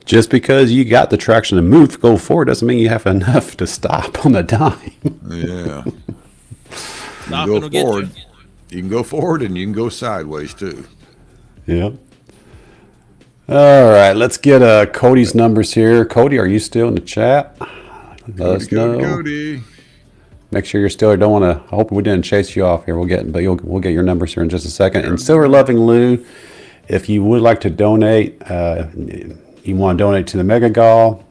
Just because you got the traction to move, to go forward, doesn't mean you have enough to stop on a dime. Yeah. Stop, it'll get you. You can go forward, and you can go sideways too. Yep. All right, let's get Cody's numbers here. Cody, are you still in the chat? Let us know. Cody. Make sure you're still. I don't want to. I hope we didn't chase you off here. We'll get your numbers here in just a second. And Silver Loving Lou, if you would like to donate, you want to donate to the Mega Gall,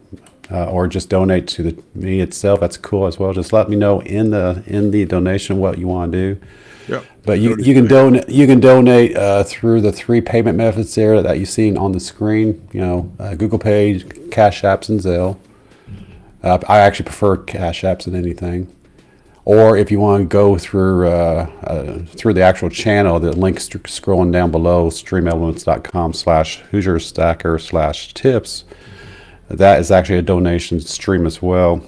or just donate to the me itself. That's cool as well. Just let me know in the donation what you want to do. Yep. But you can donate through the 3 payment methods there that you see on the screen. You know, Google Pay, Cash Apps, and Zelle. I actually prefer Cash Apps than anything. Or if you want to go through the actual channel, the link scrolling down below, streamelements.com/HoosierStacker/tips. That is actually a donation stream as well,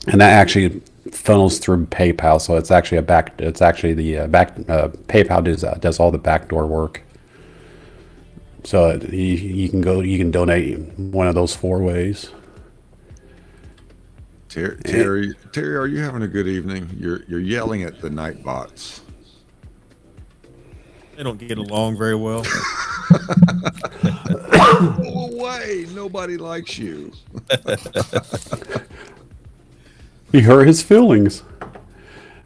and that actually funnels through PayPal. So it's actually PayPal does all the backdoor work. So you can donate one of those 4 ways. Terry, are you having a good evening? You're yelling at the night bots. They don't get along very well. Go away! Nobody likes you. He hurt his feelings.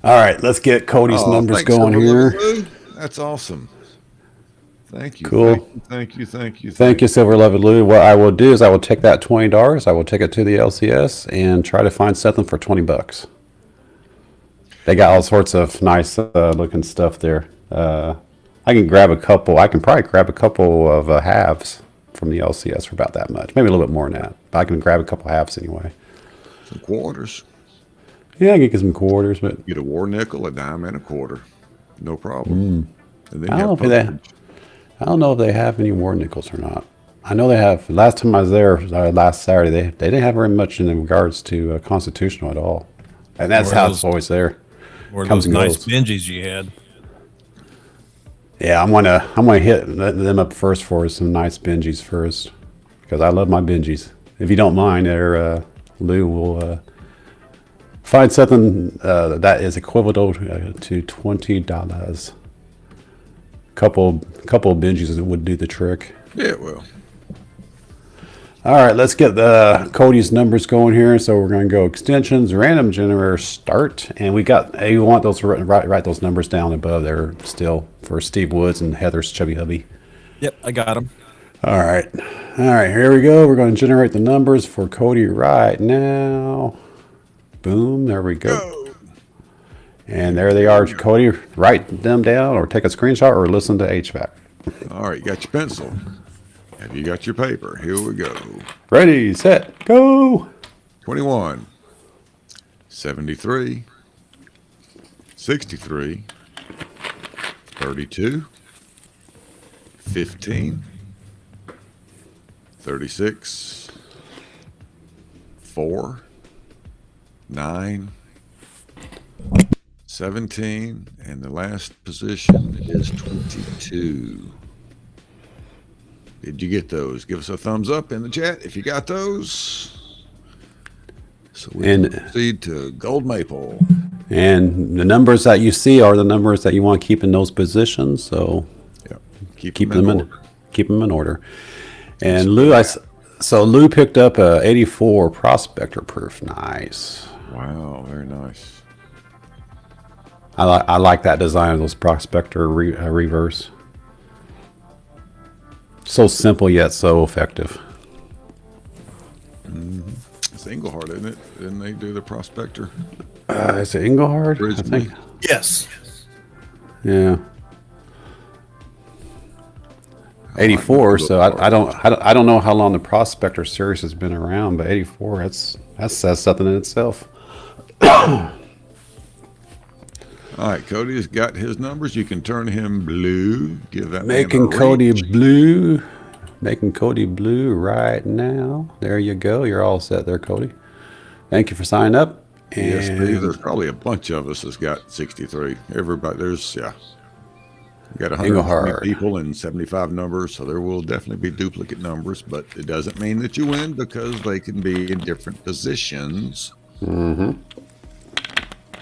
All right, let's get Cody's numbers thanks, going Silver here. Lou. That's awesome. Thank you. Cool. Thank you. Thank you, Silver Loving Lou. What I will do is I will take that $20. I will take it to the LCS and try to find something for $20. They got all sorts of nice looking stuff there. I can probably grab a couple of halves from the LCS for about that much. Maybe a little bit more than that. But I can grab a couple halves anyway. Some quarters. Yeah, I can get some quarters, but Get a war nickel, a dime, and a quarter. No problem. And then I you don't have know if postage. I don't know if they have any war nickels or not. I know they have. Last time I was there, last Saturday, they didn't have very much in regards to Constitutional at all. And that's Or how those- it's always there. Or Comes those and nice goes. Benjis you had. Yeah, I'm gonna hit them up first for some nice Benjis first, because I love my Benjis. If you don't mind, there, Lou will find something that is equivalent to $20. Couple of Benjis would do the trick. Yeah, well. All right, let's get Cody's numbers going here. So we're going to go extensions, random generator, start, and we want those write those numbers down above there still for Steve Woods and Heather's chubby hubby. Yep, I got them. All right, here we go. We're going to generate the numbers for Cody right now. Boom, there we go. And there they are, Cody. Write them down, or take a screenshot, or listen to HVAC. All right, you got your pencil. Have you got your paper? Here we go. Ready, set, go. 21, 73, 63, 32, 15, 36, 4, 9, 17, and the last position is 22. Did you get those? Give us a thumbs up in the chat if you got those. So we can proceed to Gold Maple. And the numbers that you see are the numbers that you want to keep in those positions. So Yeah, keep them in order. And Lou, so Lou picked up a 84 prospector proof. Nice. Wow, very nice. I like that design of those prospector reverse. So simple yet so effective. It's Engelhard, isn't it? Didn't they do the prospector? Is it Engelhard? I Originally? think. Yes. Yeah. 84. So I don't know how long the prospector series has been around, but 84. That says something in itself. All right, Cody's got his numbers. You can turn him blue. Give that man Making a Cody reach. blue. Making Cody blue right now. There you go. You're all set there, Cody. Thank you for signing up. And Yes, Steve. There's probably a bunch of us that's got 63. Everybody, we got 120 Engelhard. people and 75 numbers, so there will definitely be duplicate numbers, but it doesn't mean that you win because they can be in different positions.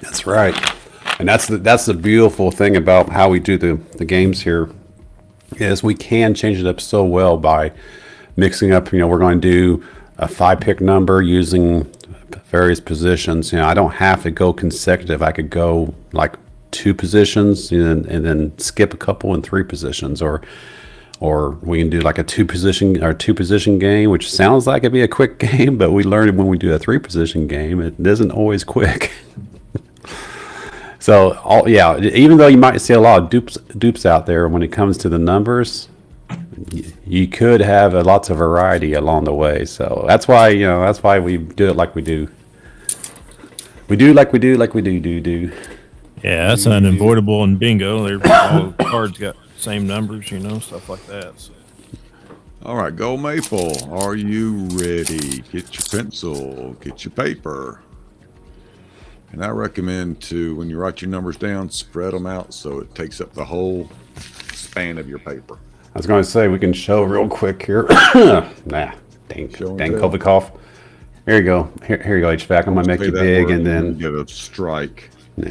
That's right. And that's the beautiful thing about how we do the games here is we can change it up so well by mixing up, we're going to do a 5-pick number using various positions. I don't have to go consecutive. I could go like 2 positions and then skip a couple in 3 positions, or we can do like a 2-position game, which sounds like it'd be a quick game, but we learned when we do a 3-position game, it isn't always quick. So, even though you might see a lot of dupes out there, when it comes to the numbers, you could have lots of variety along the way. So that's why we do it like we do. We do like we do. Yeah, that's unavoidable in bingo. All the cards got the same numbers, stuff like that. So. All right, Gold Maple, are you ready? Get your pencil, get your paper. And I recommend when you write your numbers down, spread them out so it takes up the whole span of your paper. I was going to say we can show real quick here. Dang COVID cough. Here you go. Here you go, HVAC. I'm gonna make you big, and then get a strike. Nah.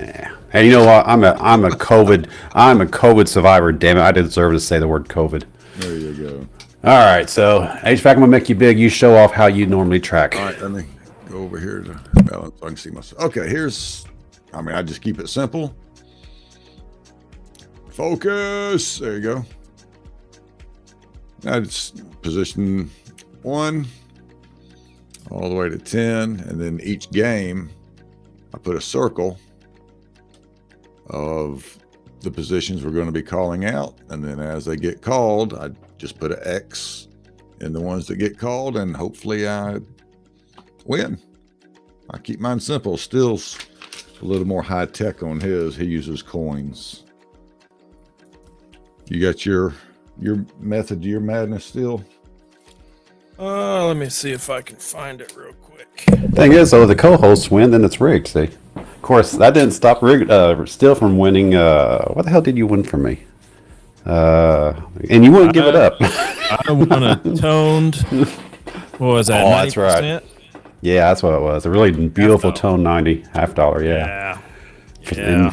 Hey, you know what? I'm a COVID survivor. Damn it! I deserve to say the word COVID. There you go. All right, so HVAC, I'm gonna make you big. You show off how you normally track. All right, let me go over here to balance so I can see myself. Okay, I just keep it simple. Focus. There you go. Now it's position 1 all the way to 10, and then each game I put a circle of the positions we're going to be calling out, and then as they get called, I just put an X in the ones that get called, and hopefully I win. I keep mine simple. Still's a little more high tech on his. He uses coins. You got your method to your madness, Still? Let me see if I can find it real quick. Thing is, though, the co-hosts win, then it's rigged. See, of course, that didn't stop Still from winning. What the hell did you win from me? And you wouldn't give it up. I won a toned. What was that? Oh, that's right. Yeah, that's what it was. A really beautiful tone 90 $50. Yeah. And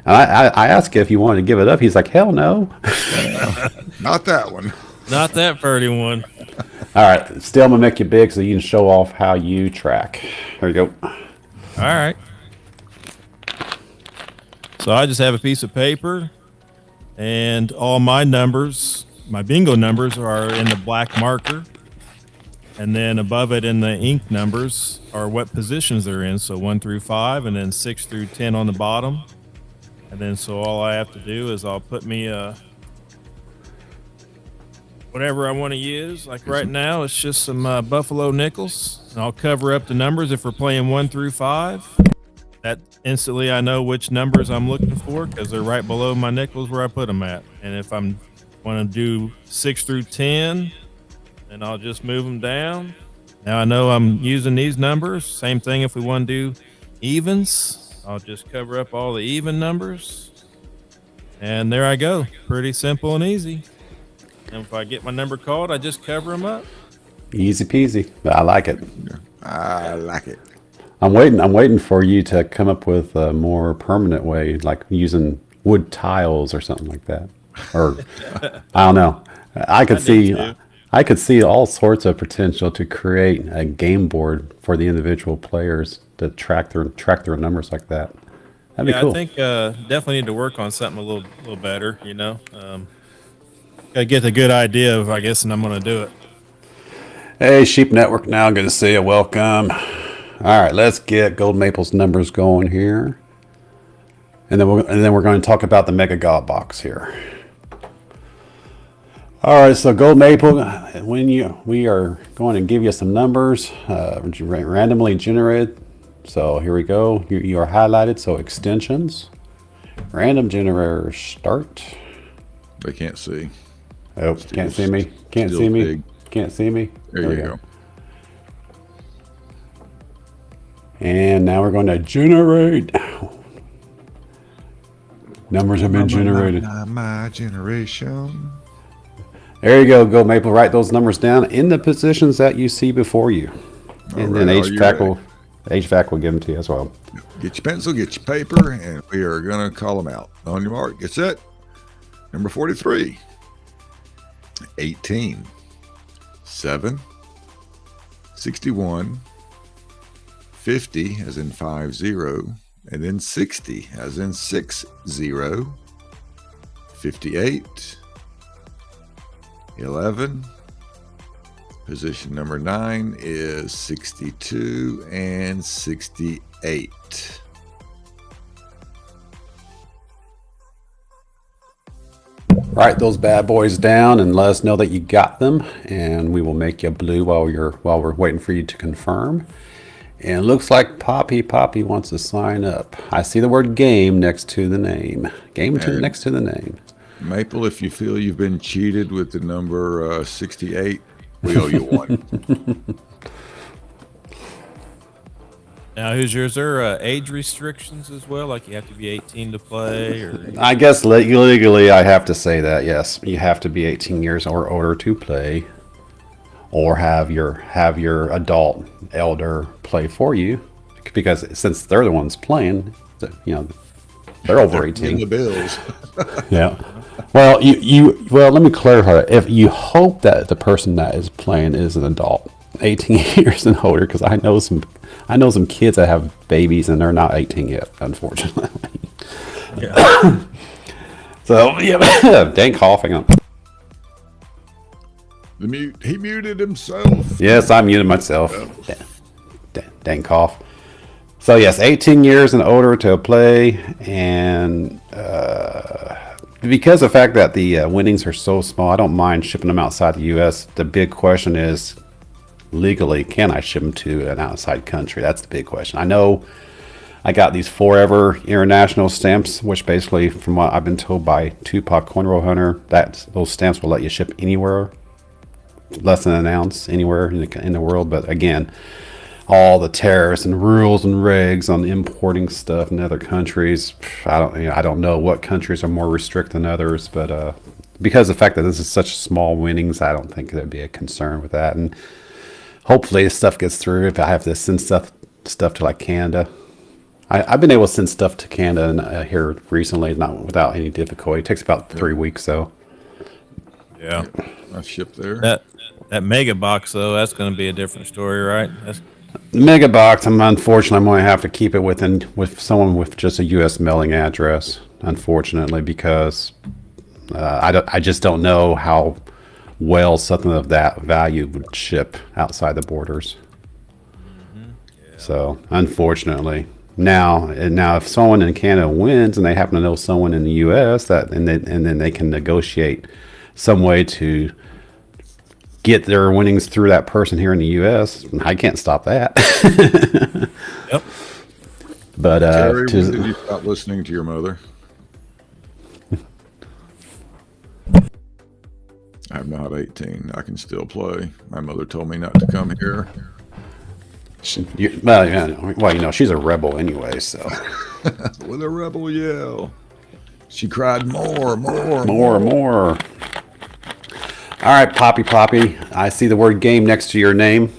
I asked if you wanted to give it up. He's like, hell no. Not that one. Not that pretty one. All right, Still, I'm gonna make you big so you can show off how you track. There you go. All right. So I just have a piece of paper, and all my numbers, my bingo numbers, are in the black marker. And then above it in the ink numbers are what positions they're in. So 1 through 5, and then 6 through 10 on the bottom. And then so all I have to do is I'll put me whatever I want to use. Like right now, it's just some Buffalo nickels. And I'll cover up the numbers if we're playing 1 through 5. That instantly I know which numbers I'm looking for because they're right below my nickels where I put them at. And if I'm want to do 6 through 10, then I'll just move them down. Now I know I'm using these numbers. Same thing if we want to do evens. I'll just cover up all the even numbers. And there I go. Pretty simple and easy. And if I get my number called, I just cover them up. Easy peasy. I like it. I like it. I'm waiting for you to come up with a more permanent way, like using wood tiles or something like that. Or I don't know. I could see all sorts of potential to create a game board for the individual players to track their numbers like that. That'd be Yeah, cool. I think definitely need to work on something a little better. Gotta get a good idea of, I guess, and I'm gonna do it. Hey, Sheep Network now. Good to see you. Welcome. All right, let's get Gold Maple's numbers going here. And then we're going to talk about the Mega God box here. All right, so Gold Maple, we are going to give you some numbers, randomly generated. So here we go. You are highlighted. So extensions, random generator start. They can't see. Oh, can't see me. Can't see me. Big. Can't see me. There you go. And now we're going to generate. Numbers have been generated. My generation. There you go, Gold Maple. Write those numbers down in the positions that you see before you. And then HVAC will give them to you as well. Get your pencil, get your paper, and we are going to call them out. On your mark, get set. Number 43. 18. 7. 61. 50 as in 50. And then 60 as in 60. 58. 11. Position number 9 is 62 and 68. Write those bad boys down and let us know that you got them, and we will make you blue while we're waiting for you to confirm. And it looks like Poppy wants to sign up. I see the word game next to the name. Next to the name. Maple, if you feel you've been cheated with the number 68, we owe you one. Now, is there age restrictions as well? Like you have to be 18 to play, or I guess legally I have to say that, yes. You have to be 18 years or older to play, or have your adult elder play for you, because since they're the ones playing, they're over 18. The bills. Yeah. Well, well, let me clarify. If you hope that the person that is playing is an adult, 18 years and older, because I know some kids that have babies and they're not 18 yet, unfortunately. yeah. So yeah, dang coughing on. He muted himself. Yes, I muted myself. Dang cough. So yes, 18 years and older to play, and because of the fact that the winnings are so small, I don't mind shipping them outside the U.S. The big question is, legally, can I ship them to an outside country? That's the big question. I know I got these Forever International stamps, which basically, from what I've been told by Tupac Cornrow Hunter, that those stamps will let you ship anywhere, less than an ounce, anywhere in the world. But again, all the tariffs and rules and regs on importing stuff in other countries, I don't know what countries are more restrict than others, but because of the fact that this is such small winnings, I don't think there'd be a concern with that. And hopefully this stuff gets through. If I have to send stuff to like Canada, I've been able to send stuff to Canada here recently, not without any difficulty. It takes about 3 weeks, so Yeah. I shipped there. That mega box though, that's going to be a different story, right? the mega box. Unfortunately, I'm going to have to keep it with someone with just a U.S. mailing address. Unfortunately, because I just don't know how well something of that value would ship outside the borders. Mm-hmm. Yeah. So unfortunately, now if someone in Canada wins and they happen to know someone in the U.S. and then they can negotiate some way to get their winnings through that person here in the U.S., I can't stop that. Yep. But Terry, when did you stop listening to your mother? I'm not 18. I can still play. My mother told me not to come here. Well, she's a rebel anyway, so. With a rebel yell. She cried, more. More. All right, Poppy. I see the word game next to your name.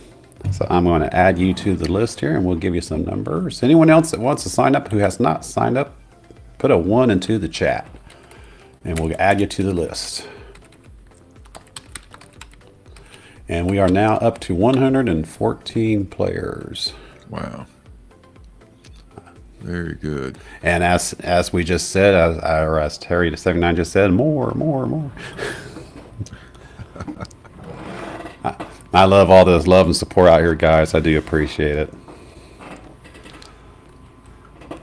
So I'm going to add you to the list here, and we'll give you some numbers. Anyone else that wants to sign up who has not signed up, put a 1 into the chat, and we'll add you to the list. And we are now up to 114 players. Wow. Very good. And as we just said, or as Terry the 79 just said, more. I love all this love and support out here, guys. I do appreciate it.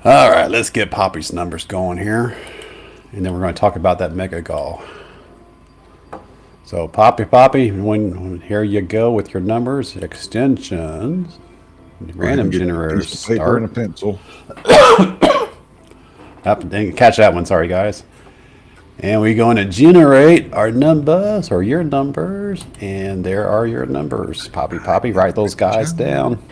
All right, let's get Poppy's numbers going here. And then we're going to talk about that mega gall. So Poppy, when here you go with your numbers, extensions, random generators. Piece of paper and a pencil. Didn't catch that one, sorry guys. And we're going to generate our numbers or your numbers, and there are your numbers. Poppy, write those guys down.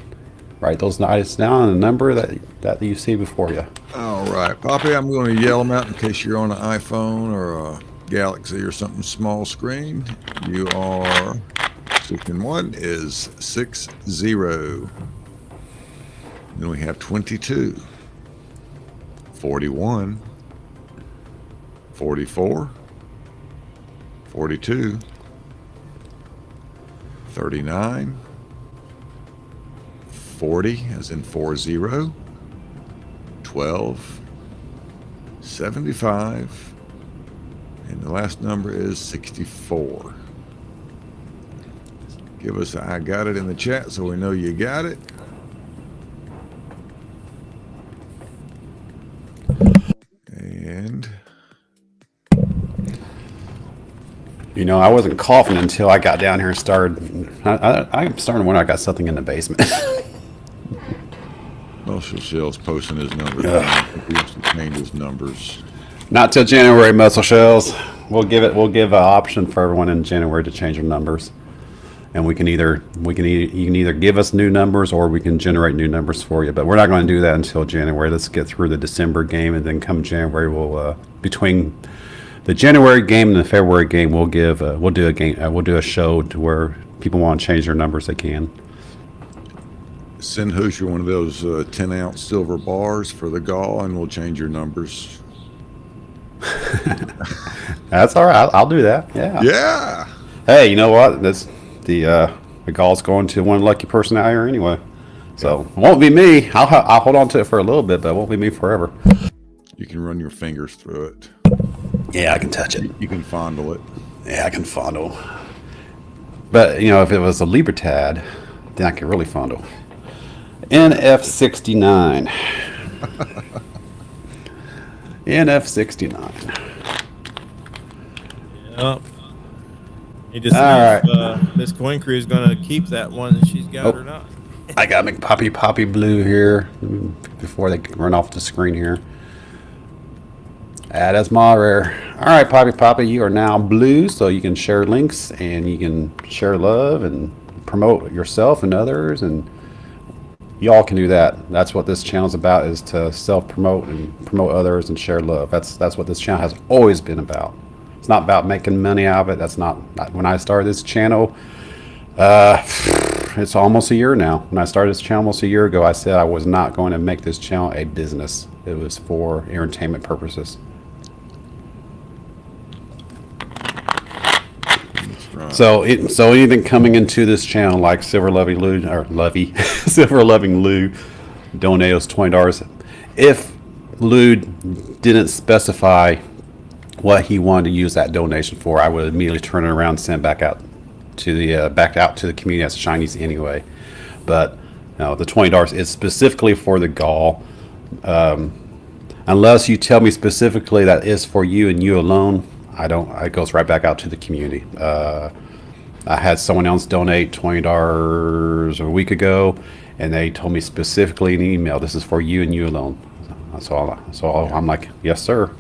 Write those guys down, and the number that you see before you. All right, Poppy, I'm going to yell them out in case you're on an iPhone or a Galaxy or something small screen. You are 1 is 60. Then we have 22, 41, 44, 42, 39, 40 as in 40, 12, 75, and the last number is 64. Give us a I got it in the chat so we know you got it. And You know, I wasn't coughing until I got down here and started. I'm starting to wonder I got something in the basement. Muscle Shell's posting his numbers. I think he has to change his numbers. Not till January, Muscle Shells. We'll give an option for everyone in January to change their numbers, and you can either give us new numbers or we can generate new numbers for you. But we're not going to do that until January. Let's get through the December game, and then come January, we'll between the January game and the February game, we'll do a show to where people want to change their numbers, they can. Send Hoosier one of those 10-ounce silver bars for the gall, and we'll change your numbers. That's all right. I'll do that. Yeah. Yeah. Hey, you know what? That's the gall's going to one lucky person out here anyway. So it won't be me. I'll hold on to it for a little bit, but it won't be me forever. You can run your fingers through it. Yeah, I can touch it. You can fondle it. Yeah, I can fondle. But you know, if it was a Libertad, then I could really fondle. NF69. NF69. Yep. You just All see if this coin crew is going to keep that one that she's got or not. I got Poppy Blue here before they run off the screen here. Add as moderator. All right, Poppy, you are now blue, so you can share links and you can share love and promote yourself and others, and y'all can do that. That's what this channel is about, is to self-promote and promote others and share love. That's what this channel has always been about. It's not about making money out of it. That's not when I started this channel. It's almost a year now. When I started this channel almost a year ago, I said I was not going to make this channel a business. It was for entertainment purposes. Right. So anything coming into this channel, like Silver Loving Lou donate us $20. If Lou didn't specify what he wanted to use that donation for, I would immediately turn it around and send it back out to the community as Shinee's anyway. But no, the $20 is specifically for the gall. Unless you tell me specifically that is for you and you alone, it goes right back out to the community. I had someone else donate $20 a week ago, and they told me specifically in an email, this is for you and you alone. So I'm like, yes, sir.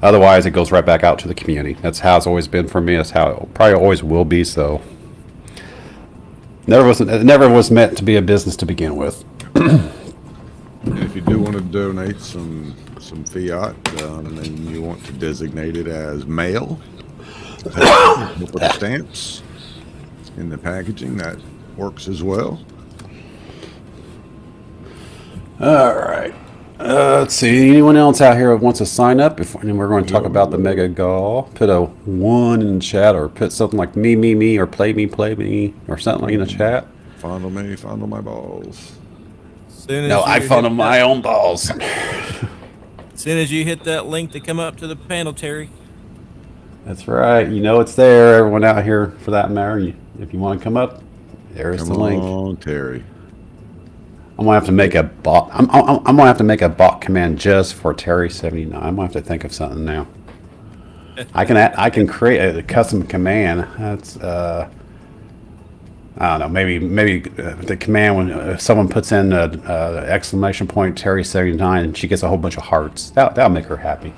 Otherwise, it goes right back out to the community. That's how it's always been for me. That's how it probably always will be. So it never was meant to be a business to begin with. And if you do want to donate some fiat, and you want to designate it as mail, with the stamps in the packaging, that works as well. All right. Let's see. Anyone else out here who wants to sign up? And we're going to talk about the Mega Gall. Put a 1 in the chat, or put something like me, or play me, or something like in the chat. Fondle me, fondle my balls. Soon as No, you I hit funnel my that- own balls. As soon as you hit that link to come up to the panel, Terry. That's right. You know it's there. Everyone out here, for that matter. If you want to come up, there's the Come link. on, Terry. I'm gonna have to make a bot. I'm gonna have to make a bot command just for Terry79. I'm gonna have to think of something now. I can create a custom command. That's I don't know. Maybe the command when someone puts in exclamation point Terry79 and she gets a whole bunch of hearts. That'll make her happy.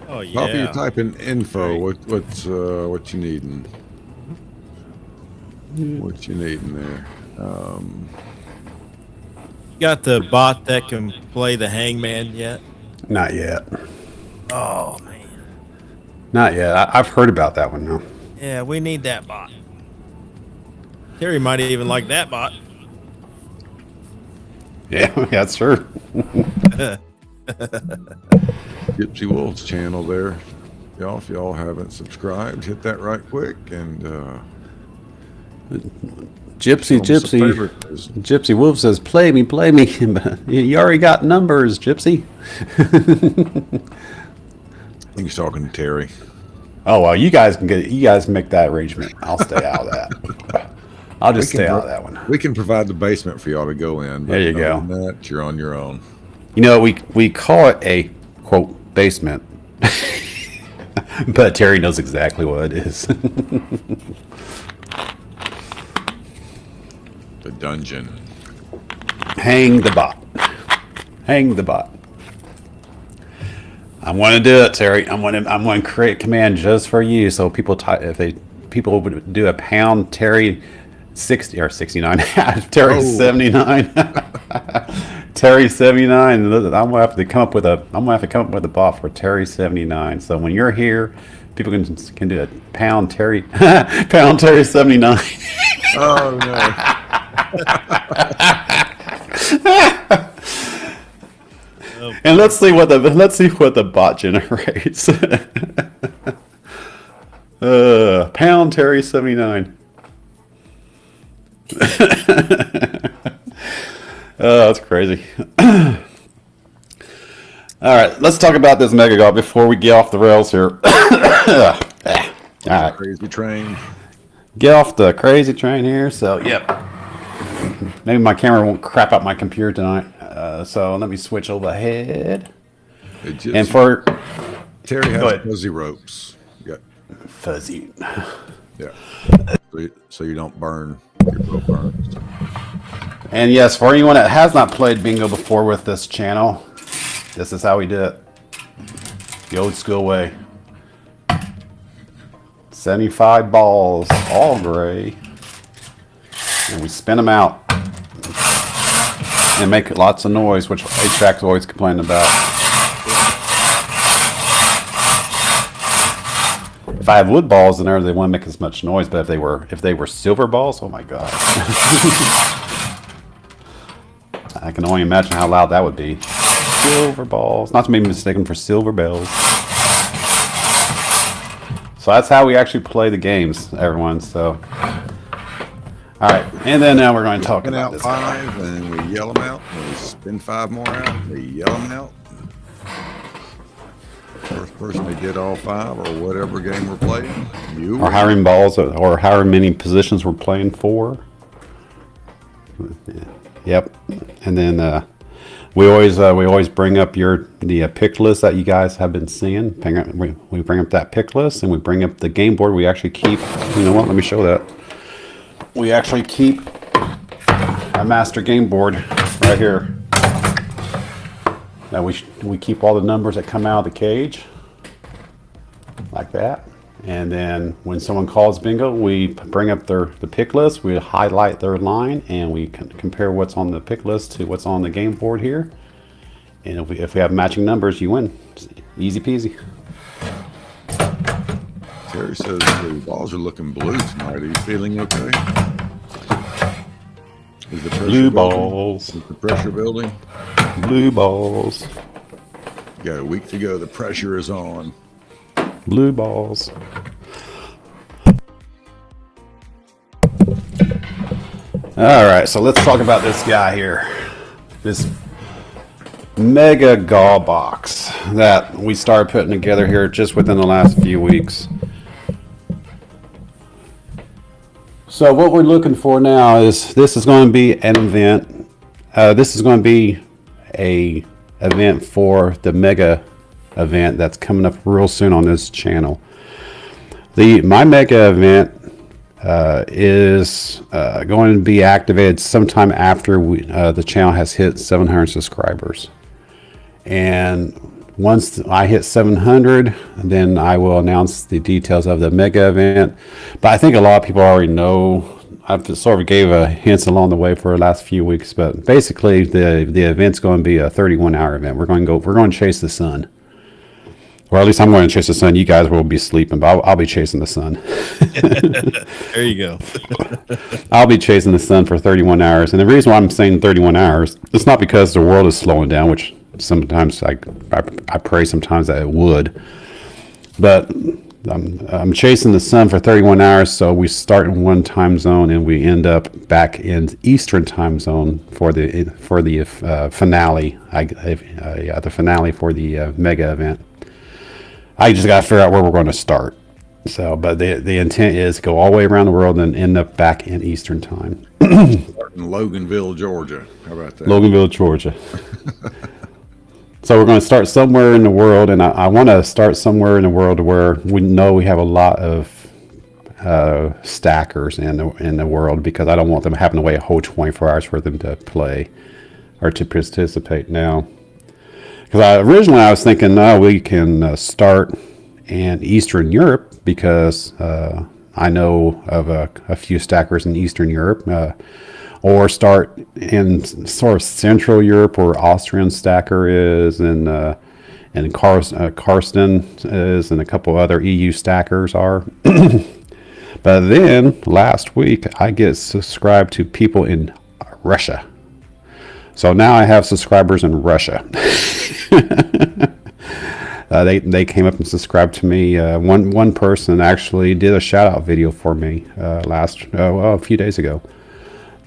Oh yeah. Probably you're typing info. What you needing? What you needing there? You got the bot that can play the hangman yet? Not yet. Oh man. Not yet. I've heard about that one though. Yeah, we need that bot. Terry might even like that bot. Yeah, that's true. Gypsy Wolf's channel there. Y'all, if y'all haven't subscribed, hit that right quick and Gypsy Wolf says, "Play me." You already got numbers, Gypsy. I think he's talking to Terry. Oh well, you guys can make that arrangement. I'll stay out of that. I'll just stay out of that one. We can provide the basement for y'all to go in. There you go. Other than that, you're on your own. You know, we call it a quote basement, but Terry knows exactly what it is. The dungeon. Hang the bot. Hang the bot. I'm going to do it, Terry. I'm going to create a command just for you. So people would do a pound Terry 60 or 69 Terry 79 Terry 79. I'm going to have to come up with a bot for Terry 79. So when you're here, people can do a pound Terry pound Terry 79. Oh no. And let's see what the bot generates. Pound Terry 79. Oh, that's crazy. All right, let's talk about this Mega God before we get off the rails here. All right, Crazy train. get off the crazy train here. So, yep. Maybe my camera won't crap out my computer tonight. So let me switch over ahead. And for Terry Go has ahead. fuzzy ropes. Yeah. fuzzy. Yeah. So you don't burn. Your rope burns. And yes, for anyone that has not played bingo before with this channel, this is how we do it. The old school way. 75 balls, all gray. And we spin them out. And make lots of noise, which HVAC's always complaining about. If I have wood balls in there, they won't make as much noise. But if they were silver balls, oh my god! I can only imagine how loud that would be. Silver balls, not to be mistaken for silver bells. So that's how we actually play the games, everyone. So. All right, and then now we're going to talk Spin about out this. 5, and we yell them out. And we spin 5 more out. We yell them out. First person to get all 5 or whatever game we're playing. You Or hiring balls, or however many positions we're playing for. Yep, and then we always bring up the pick list that you guys have been seeing. We bring up that pick list, and we bring up the game board. We actually keep. You know what? Let me show that. We actually keep a master game board right here. Now we keep all the numbers that come out of the cage, like that. And then when someone calls bingo, we bring up the pick list. We highlight their line, and we compare what's on the pick list to what's on the game board here. And if we have matching numbers, you win. Easy peasy. Terry says the balls are looking blue tonight. Are you feeling okay? Is the pressure Blue building? balls. Is the pressure building? Blue balls. You got a week to go. The pressure is on. Blue balls. All right, so let's talk about this guy here. this mega gall box that we started putting together here just within the last few weeks. So what we're looking for now is this is going to be an event. This is going to be a event for the mega event that's coming up real soon on this channel. My mega event is going to be activated sometime after the channel has hit 700 subscribers. And once I hit 700, then I will announce the details of the mega event. But I think a lot of people already know. I've sort of gave a hints along the way for the last few weeks. But basically, the event's going to be a 31-hour event. We're going to chase the sun. Or at least I'm going to chase the sun. You guys will be sleeping, but I'll be chasing the sun. There you go. I'll be chasing the sun for 31 hours. And the reason why I'm saying 31 hours, it's not because the world is slowing down, which sometimes I pray sometimes that it would. But I'm chasing the sun for 31 hours, so we start in one time zone and we end up back in Eastern time zone for the finale. The finale for the mega event. I just got to figure out where we're going to start. So, but the intent is to go all the way around the world and end up back in Eastern time. Start in Loganville, Georgia. How about that? Loganville, Georgia. So we're going to start somewhere in the world, and I want to start somewhere in the world where we know we have a lot of stackers in the world, because I don't want them having to wait a whole 24 hours for them to play or to participate now. Because originally I was thinking, no, we can start in Eastern Europe, because I know of a few stackers in Eastern Europe, or start in sort of Central Europe where Austrian stacker is, and Karsten is, and a couple other EU stackers are. But then last week I get subscribed to people in Russia. So now I have subscribers in Russia. They came up and subscribed to me. One person actually did a shout out video for me a few days ago.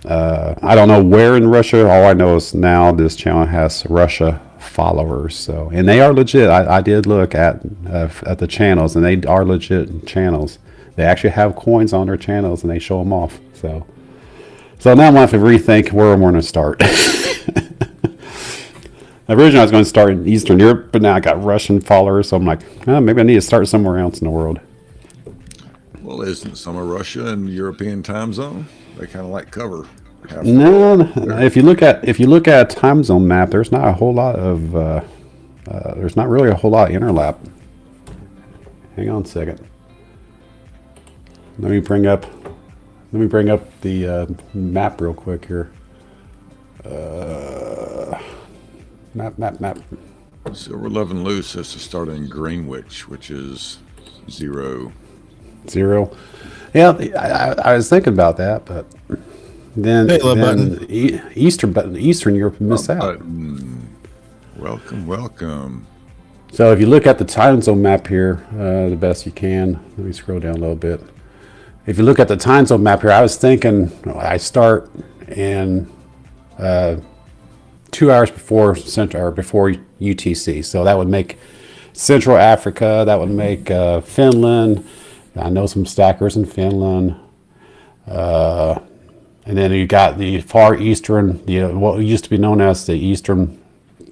I don't know where in Russia. All I know is now this channel has Russia followers. So, and they are legit. I did look at the channels, and they are legit channels. They actually have coins on their channels, and they show them off. So now I'm going to have to rethink where I'm going to start. Originally, I was going to start in Eastern Europe, but now I got Russian followers, so I'm like, oh, maybe I need to start somewhere else in the world. Well, isn't some of Russia in the European time zone? They kind of like cover. No. If you look at a time zone map, there's not a whole lot of there's not really a whole lot of interlap. Hang on a second. Let me bring up the map real quick here. Map. Silver Loving Loose has to start in Greenwich, which is 0. Yeah, I was thinking about that, but then Eastern Europe missed out. Welcome. So if you look at the time zone map here, the best you can. Let me scroll down a little bit. If you look at the time zone map here, I was thinking I start in 2 hours before UTC. So that would make Central Africa. That would make Finland. I know some stackers in Finland. And then you got the far eastern, what used to be known as the Eastern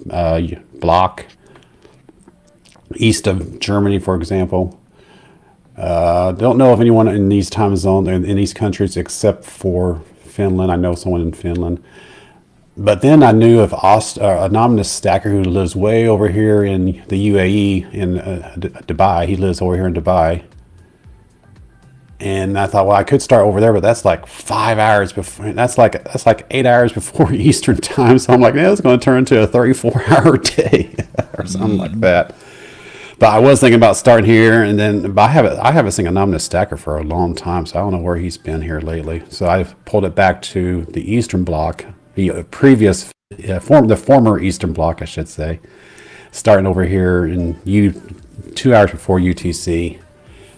Bloc, east of Germany, for example. Don't know of anyone in these time zones, in these countries, except for Finland. I know someone in Finland. But then I knew of an anonymous stacker who lives way over here in the UAE, in Dubai. He lives over here in Dubai. And I thought, well, I could start over there, but that's like 5 hours before. That's like 8 hours before Eastern time. So I'm like, yeah, it's going to turn into a 34-hour day or something like that. But I was thinking about starting here, and then but I haven't seen anonymous stacker for a long time, so I don't know where he's been here lately. So I've pulled it back to the Eastern Bloc, the previous, the former Eastern Bloc, I should say, starting over here in 2 hours before UTC.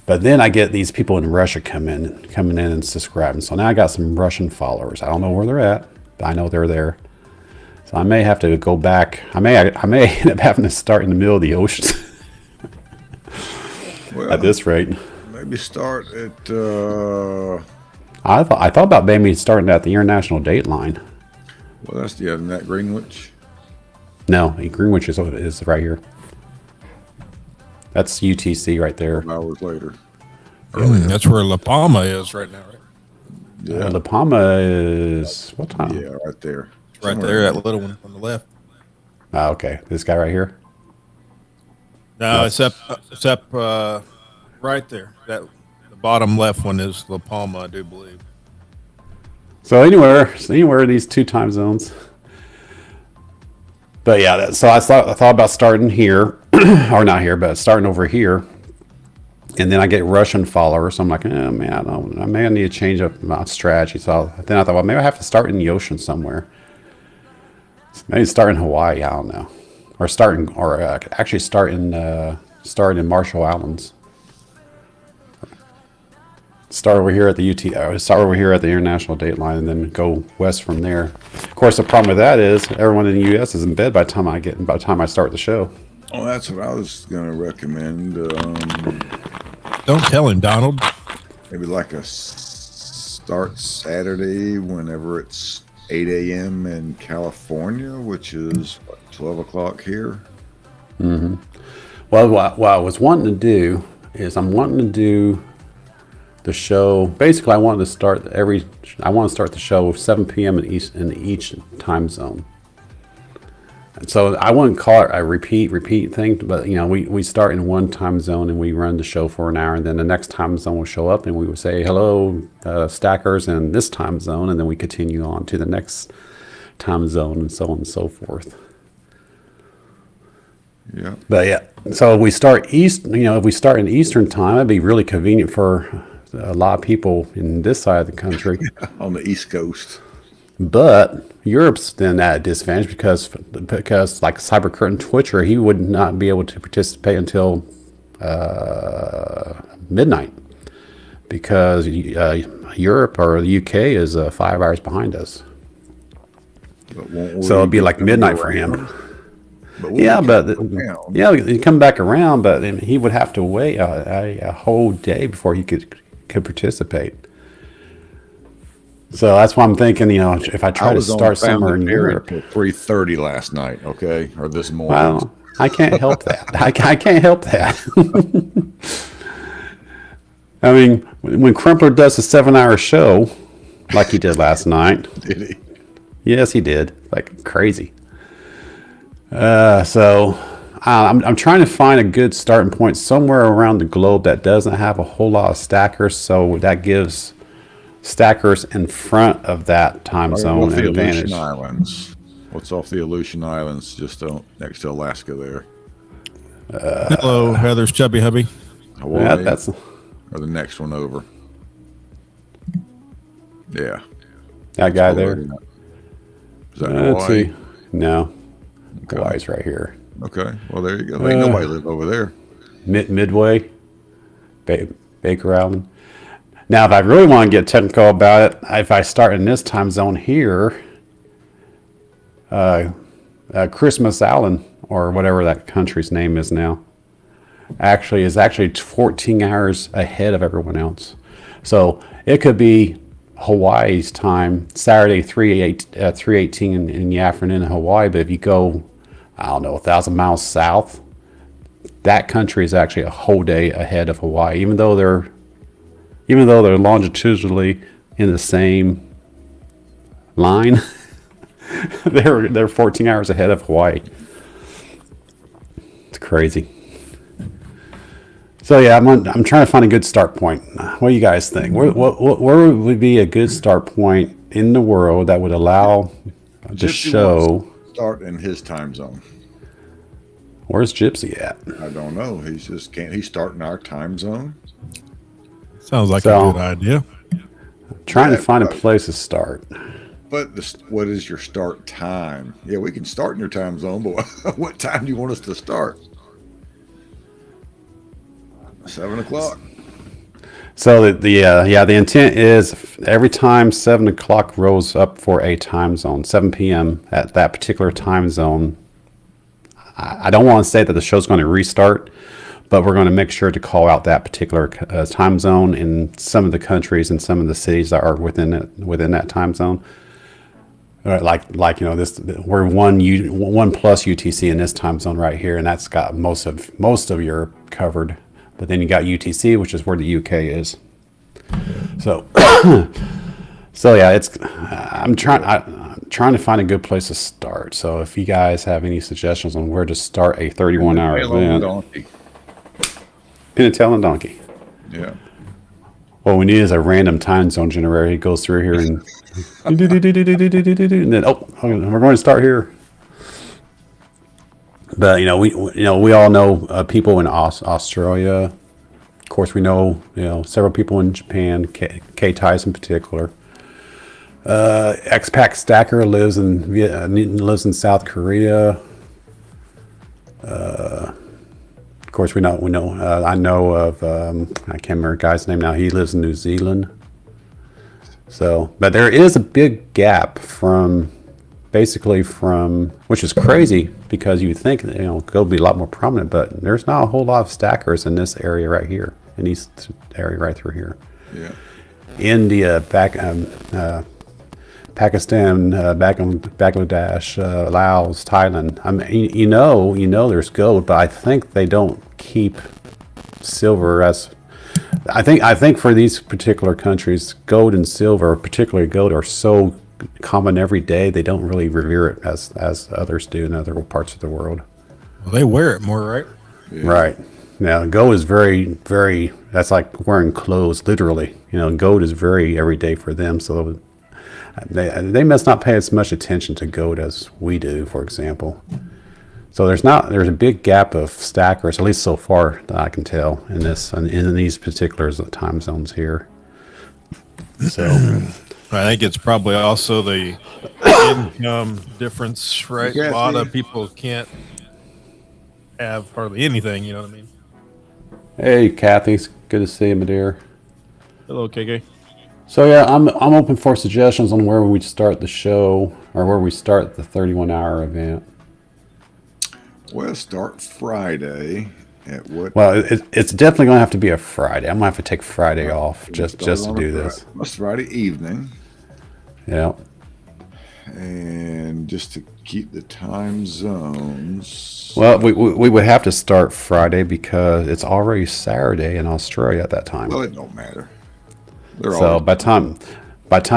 But then I get these people in Russia coming in and subscribing. So now I got some Russian followers. I don't know where they're at, but I know they're there. So I may have to go back. I may end up having to start in the middle of the ocean Well, at this rate. maybe start at. I thought about maybe starting at the international date line. Well, that's isn't that Greenwich? No, Greenwich is right here. That's UTC right there. Hours later. That's where La Palma is right now, right? Yeah. La Palma is what time? Yeah, right there. Right there, that little one on the left. Oh, okay. This guy right here. No, it's up right there. That the bottom left one is La Palma, I do believe. So anywhere in these two time zones. But yeah, so I thought about starting here, or not here, but starting over here, and then I get Russian followers. So I'm like, oh man, I may need to change up my strategy. So then I thought, well, maybe I have to start in the ocean somewhere. Maybe start in Hawaii. I don't know, or actually start in Marshall Islands. Start over here at the start over here at the international date line, and then go west from there. Of course, the problem with that is everyone in the U.S. is in bed by the time I start the show. Oh, that's what I was going to recommend. Don't tell him, Donald. Maybe like a start Saturday whenever it's 8 a.m. in California, which is what, 12 o'clock here. Mm-hmm. Well, what I was wanting to do is I'm wanting to do the show. Basically, I want to start the show 7 p.m. in each time zone. And so I wouldn't call it a repeat thing, but we start in one time zone and we run the show for an hour, and then the next time zone will show up and we would say hello, stackers in this time zone, and then we continue on to the next time zone and so on and so forth. Yeah. But yeah, so we start if we start in Eastern time, it'd be really convenient for a lot of people in this side of the country. On the East Coast. But Europe's then at a disadvantage because like Cyber Curtain Twitcher, he would not be able to participate until midnight because Europe or the UK is 5 hours behind us. So it'd be like midnight for him. Yeah, you come back around, but he would have to wait a whole day before he could participate. So that's why I'm thinking, if I try to start somewhere in Europe. 3:30 last night, okay, or this morning. Well, I can't help that. I can't help that. I mean, when Crumpler does a 7-hour show, like he did last night. Did he? Yes, he did. Like crazy. So I'm trying to find a good starting point somewhere around the globe that doesn't have a whole lot of stackers, so that gives stackers in front of that time zone an advantage. Aleutian Islands. What's off the Aleutian Islands, just next to Alaska there? Hello, Heather's chubby hubby. Hawaii, Yeah, that's or the next one over. Yeah. that guy there. Is that Let's Hawaii? see. No, Okay. Hawaii's right here. Okay. Well, there you go. Ain't nobody live over there. Midway, Baker Island. Now, if I really want to get technical about it, if I start in this time zone here, Christmas Island, or whatever that country's name is now, is actually 14 hours ahead of everyone else. So it could be Hawaii's time, Saturday 3:18 in the afternoon in Hawaii, but if you go, I don't know, 1,000 miles south, that country is actually a whole day ahead of Hawaii, even though they're longitudinally in the same line. they're 14 hours ahead of Hawaii. It's crazy. So yeah, I'm trying to find a good start point. What do you guys think? Where would be a good start point in the world that would allow the show? Start in his time zone. Where's Gypsy at? I don't know. Can't he start in our time zone? Sounds like So- a good idea. Trying to Yeah, find a but- place to start. But what is your start time? Yeah, we can start in your time zone, but what time do you want us to start? 7 o'clock. So the intent is every time 7 o'clock rolls up for a time zone, 7 p.m. at that particular time zone. I don't want to say that the show's going to restart, but we're going to make sure to call out that particular time zone in some of the countries and some of the cities that are within that time zone. Like this we're one plus UTC in this time zone right here, and that's got most of Europe covered. But then you got UTC, which is where the UK is. So, so yeah, I'm trying to find a good place to start. So if you guys have any suggestions on where to start a 31-hour event, Pin-a-tail and donkey. Yeah. What we need is a random time zone generator. He goes through here and and then we're going to start here. But we all know people in Australia. Of course, we know several people in Japan. K-Ties in particular. X-Pac Stacker lives in South Korea. Of course, we know. I know of. I can't remember the guy's name now. He lives in New Zealand. So, but there is a big gap basically from, which is crazy because you think go be a lot more prominent, but there's not a whole lot of stackers in this area right here, in this area right through here. Yeah. India, Pakistan, Bangladesh, Laos, Thailand. I mean, there's gold, but I think they don't keep silver as. I think for these particular countries, gold and silver, particularly gold, are so common every day. They don't really revere it as others do in other parts of the world. Well, they wear it more, right? Yeah. Right. Now, gold is very, very. That's like wearing clothes, literally. Gold is very everyday for them. So they must not pay as much attention to gold as we do, for example. So there's a big gap of stackers, at least so far that I can tell in these particular time zones here. So I think it's probably also the income difference, right? A lot of people can't have hardly anything, you know what I mean? Hey, Kathy, it's good to see you, my dear. Hello, KK. So yeah, I'm open for suggestions on where we start the show or where we start the 31-hour event. Well, start Friday at what? Well, it's definitely going to have to be a Friday. I'm going to have to take Friday off just to do this. It's Friday evening. Yeah. And just to keep the time zones. Well, we would have to start Friday because it's already Saturday in Australia at that time. Well, it don't matter. So by time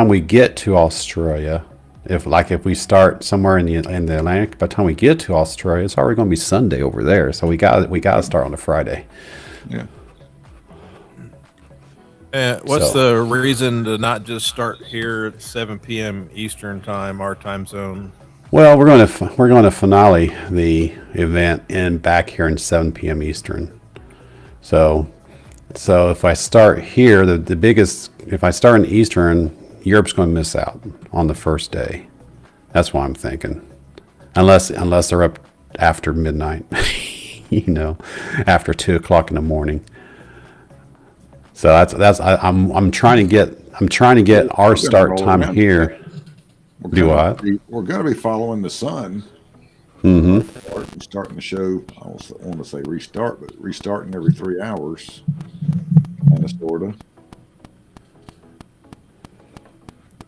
we get to Australia, if we start somewhere in the Atlantic, by the time we get to Australia, it's already going to be Sunday over there. So we got to start on a Friday. Yeah. What's the reason to not just start here at 7 p.m. Eastern time, our time zone? Well, we're going to finale the event back here in 7 p.m. Eastern. So if I start here, if I start in Eastern, Europe's going to miss out on the first day. That's what I'm thinking, unless they're up after midnight, after 2 o'clock in the morning. So I'm trying to get our start time here. We're going to be following the sun. Mm-hmm. Starting the show. I want to say restart, but restarting every 3 hours, kind of, sorta.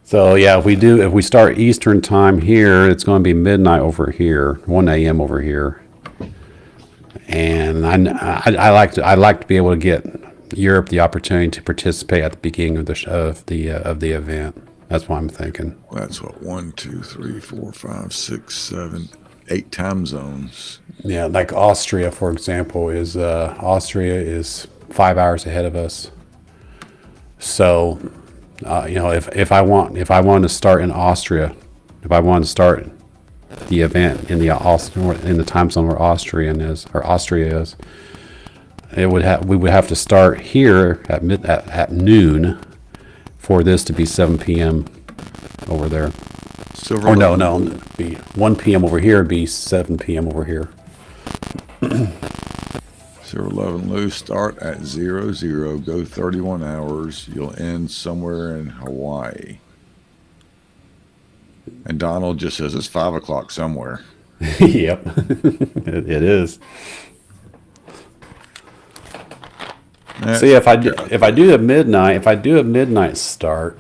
So yeah, if we start Eastern time here, it's going to be midnight over here, 1 a.m. over here. And I like to be able to get Europe the opportunity to participate at the beginning of the event. That's what I'm thinking. Well, that's what 1, 2, 3, 4, 5, 6, 7, 8 time zones. Yeah, like Austria, for example, is 5 hours ahead of us. So, if I want to start in Austria, if I want to start the event in the time zone where Austria is, we would have to start here at noon for this to be 7 p.m. over there. Or no, it'd be 1 p.m. over here, it'd be 7 p.m. over here. Silver Love and Lou, start at 00, go 31 hours. You'll end somewhere in Hawaii. And Donald just says it's 5 o'clock somewhere. Yep, it is. See, if I do a midnight start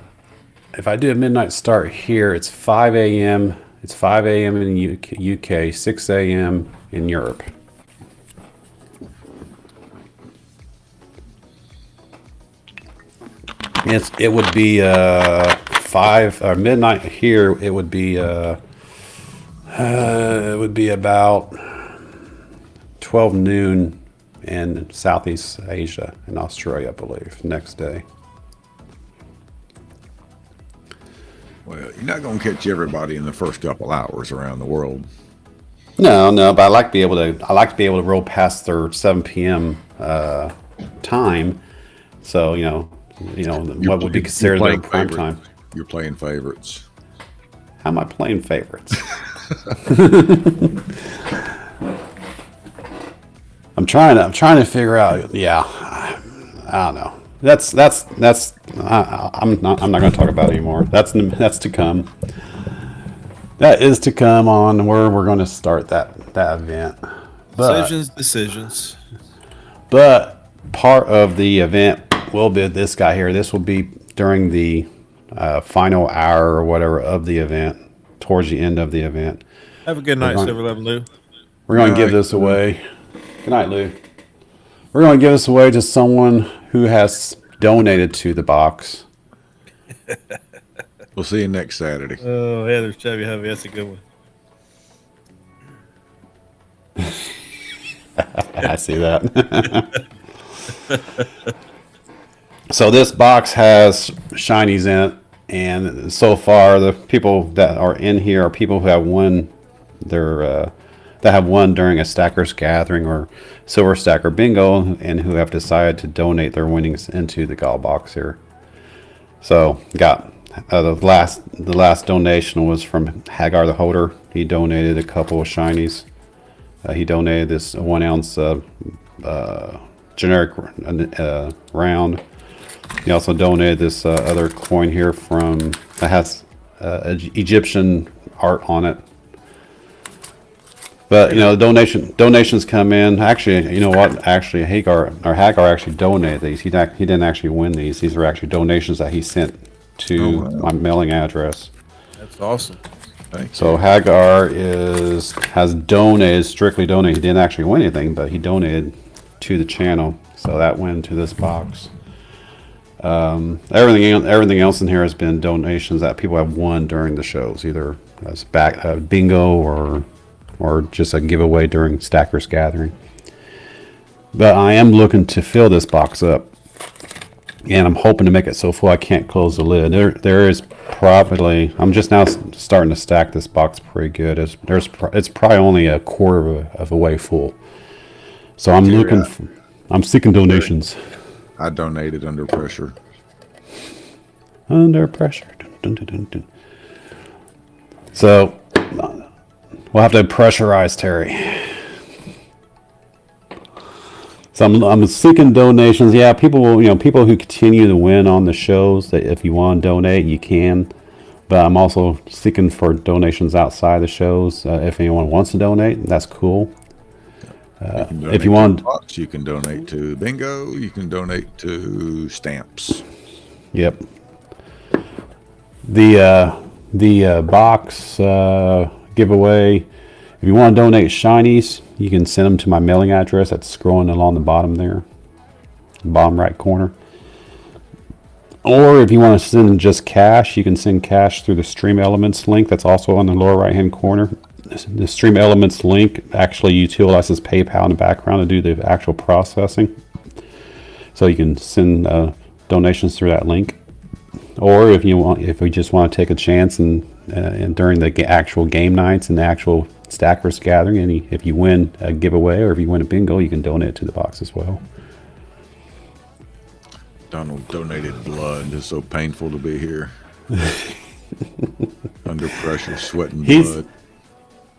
here, it's 5 a.m. It's 5 a.m. in UK, 6 a.m. in Europe. It would be 5 or midnight here. It would be about 12 noon in Southeast Asia and Australia, I believe, next day. Well, you're not going to catch everybody in the first couple hours around the world. No, but I like to be able to roll past their 7 p.m. Time. So what would be considered their prime time. You're playing favorites. How am I playing favorites? I'm trying to figure out. Yeah, I don't know. I'm not going to talk about it anymore. That's to come. That is to come on where we're going to start that event. Decisions. But part of the event will be this guy here. This will be during the final hour or whatever of the event, towards the end of the event. Have a good night, Silver Love and Lou. We're going to give this away. Good night, Lou. We're going to give this away to someone who has donated to the box. We'll see you next Saturday. Oh, Heather's Chubby Hubby. That's a good one. I see that. So this box has shinies in it, and so far the people that are in here are people who have won during a Stackers Gathering or Silver Stacker Bingo, and who have decided to donate their winnings into the Gall box here. So got the last donation was from Hagar the Holder. He donated a couple of shinies. He donated this 1 ounce generic round. He also donated this other coin here that has Egyptian art on it. But donations come in. Actually, you know what? Actually, Hagar actually donated these. He didn't actually win these. These are actually donations that he sent to my mailing address. That's awesome. So Hagar has donated, strictly donated. He didn't actually win anything, but he donated to the channel. So that went to this box. Everything else in here has been donations that people have won during the shows, either as bingo or just a giveaway during Stackers Gathering. But I am looking to fill this box up, and I'm hoping to make it so full I can't close the lid. There is probably, I'm just now starting to stack this box pretty good. It's probably only a quarter of a way full. So I'm seeking donations. I donated under pressure. Under pressure. Dun, dun, dun, dun. So we'll have to pressurize Terry. So I'm seeking donations. Yeah, people who continue to win on the shows, that if you want to donate, you can. But I'm also seeking for donations outside the shows. If anyone wants to donate, that's cool. If you want, box, you can donate to bingo. You can donate to stamps. Yep. The box giveaway. If you want to donate shinies, you can send them to my mailing address. That's scrolling along the bottom there, bottom right corner. Or if you want to send just cash, you can send cash through the Stream Elements link. That's also on the lower right hand corner. The Stream Elements link actually utilizes PayPal in the background to do the actual processing. So you can send donations through that link. Or if we just want to take a chance and during the actual game nights and the actual Stackers Gathering, and if you win a giveaway or if you win a bingo, you can donate to the box as well. Donald donated blood. It's so painful to be here. Under pressure, sweating blood.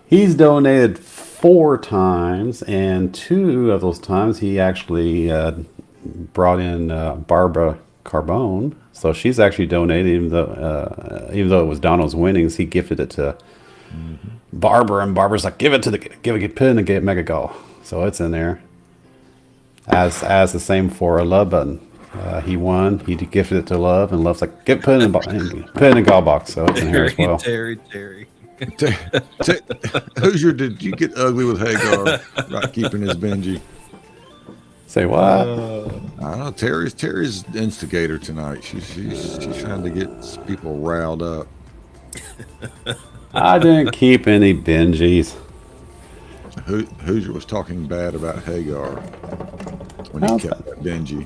He's donated 4 times, and 2 of those times he actually brought in Barbara Carbone. So she's actually donated, even though it was Donald's winnings, he gifted it to Barbara, and Barbara's like, put it in the Mega Gall. So it's in there. As the same for Love Button. He won. He gifted it to Love, and Love's like, put it in the Gall box. So it's in here as well. Terry. Hoosier, did you get ugly with Hagar about keeping his Benji? Say what? I don't know. Terry's instigator tonight. She's trying to get people riled up. I didn't keep any Benjis. Hoosier was talking bad about Hagar when he kept that Benji.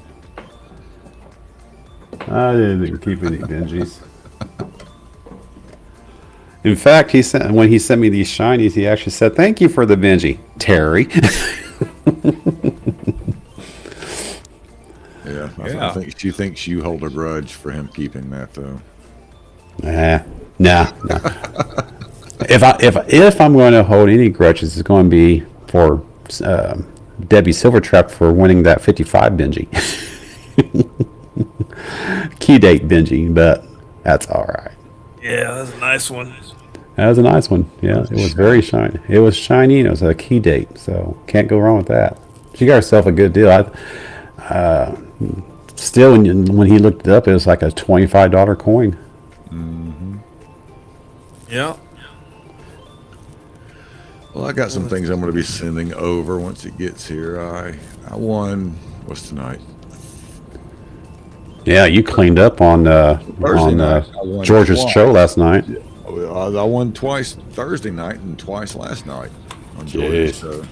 I didn't keep any Benjis. In fact, when he sent me these shinies, he actually said, "Thank you for the Benji, Terry." Yeah, I think she thinks you hold a grudge for him keeping that, though. Nah. If I'm going to hold any grudges, it's going to be for Debbie Silvertrap for winning that 55 Benji. Key date Benji, but that's all right. Yeah, that's a nice one. That was a nice one. Yeah, it was very shiny. It was shiny, and it was a key date, so can't go wrong with that. She got herself a good deal. Still, when he looked it up, it was like a $25 coin. Mm-hmm. Yeah. Well, I got some things I'm going to be sending over once it gets here. I won. What's tonight? Yeah, you cleaned up on George's twice. show last night. I won twice Thursday night and twice last night on George's show.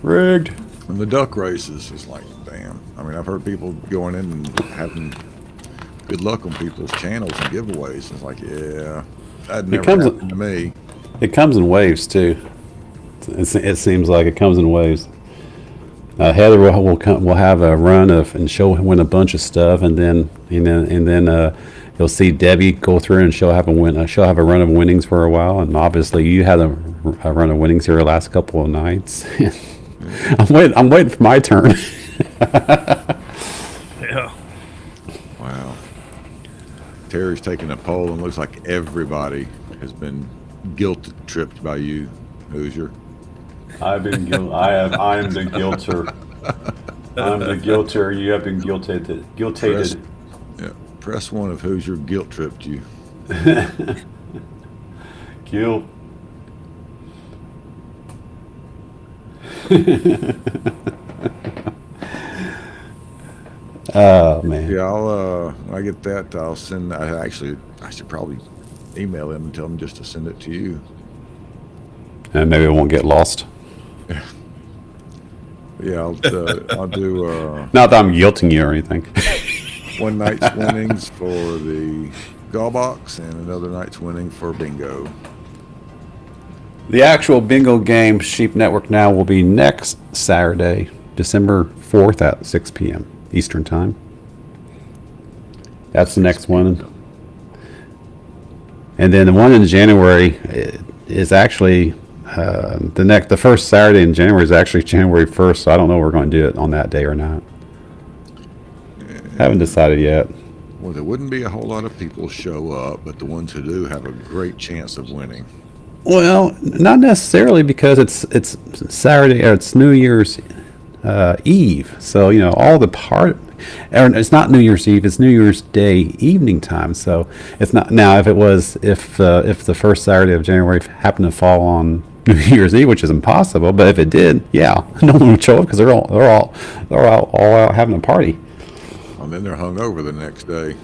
Rigged. And the duck races is like, damn. I mean, I've heard people going in and having good luck on people's channels and giveaways. It's like, yeah, that never happened to me. It comes in waves too. It seems like it comes in waves. Heather will have a run and she'll win a bunch of stuff, and then you'll see Debbie go through and she'll have a run of winnings for a while, and obviously you had a run of winnings here the last couple of nights. I'm waiting for my turn. Yeah. Wow. Terry's taking a poll and looks like everybody has been guilt tripped by you, Hoosier. I've been guilt. I am the guilter. I'm the guilter. You have been guiltated. Press 1 if Hoosier guilt tripped you. Guilt. Oh man. Yeah, when I get that, I'll send. I should probably email him and tell him just to send it to you. And maybe it won't get lost. Yeah, I'll do. Not that I'm guilting you or anything. One night's winnings for the Gall Box and another night's winning for bingo. The actual bingo game, Sheep Network Now, will be next Saturday, December 4th at 6 p.m. Eastern Time. That's the next one. And then the one in January is actually the first Saturday in January is actually January 1st. So I don't know if we're going to do it on that day or not. Haven't decided yet. Well, there wouldn't be a whole lot of people show up, but the ones who do have a great chance of winning. Well, not necessarily, because it's Saturday or it's New Year's Eve. So all the it's not New Year's Eve, it's New Year's Day evening time. So it's not. Now if the first Saturday of January happened to fall on New Year's Eve, which is impossible, but if it did, yeah, no one would show up because they're all out having a party. And then they're hung over the next day.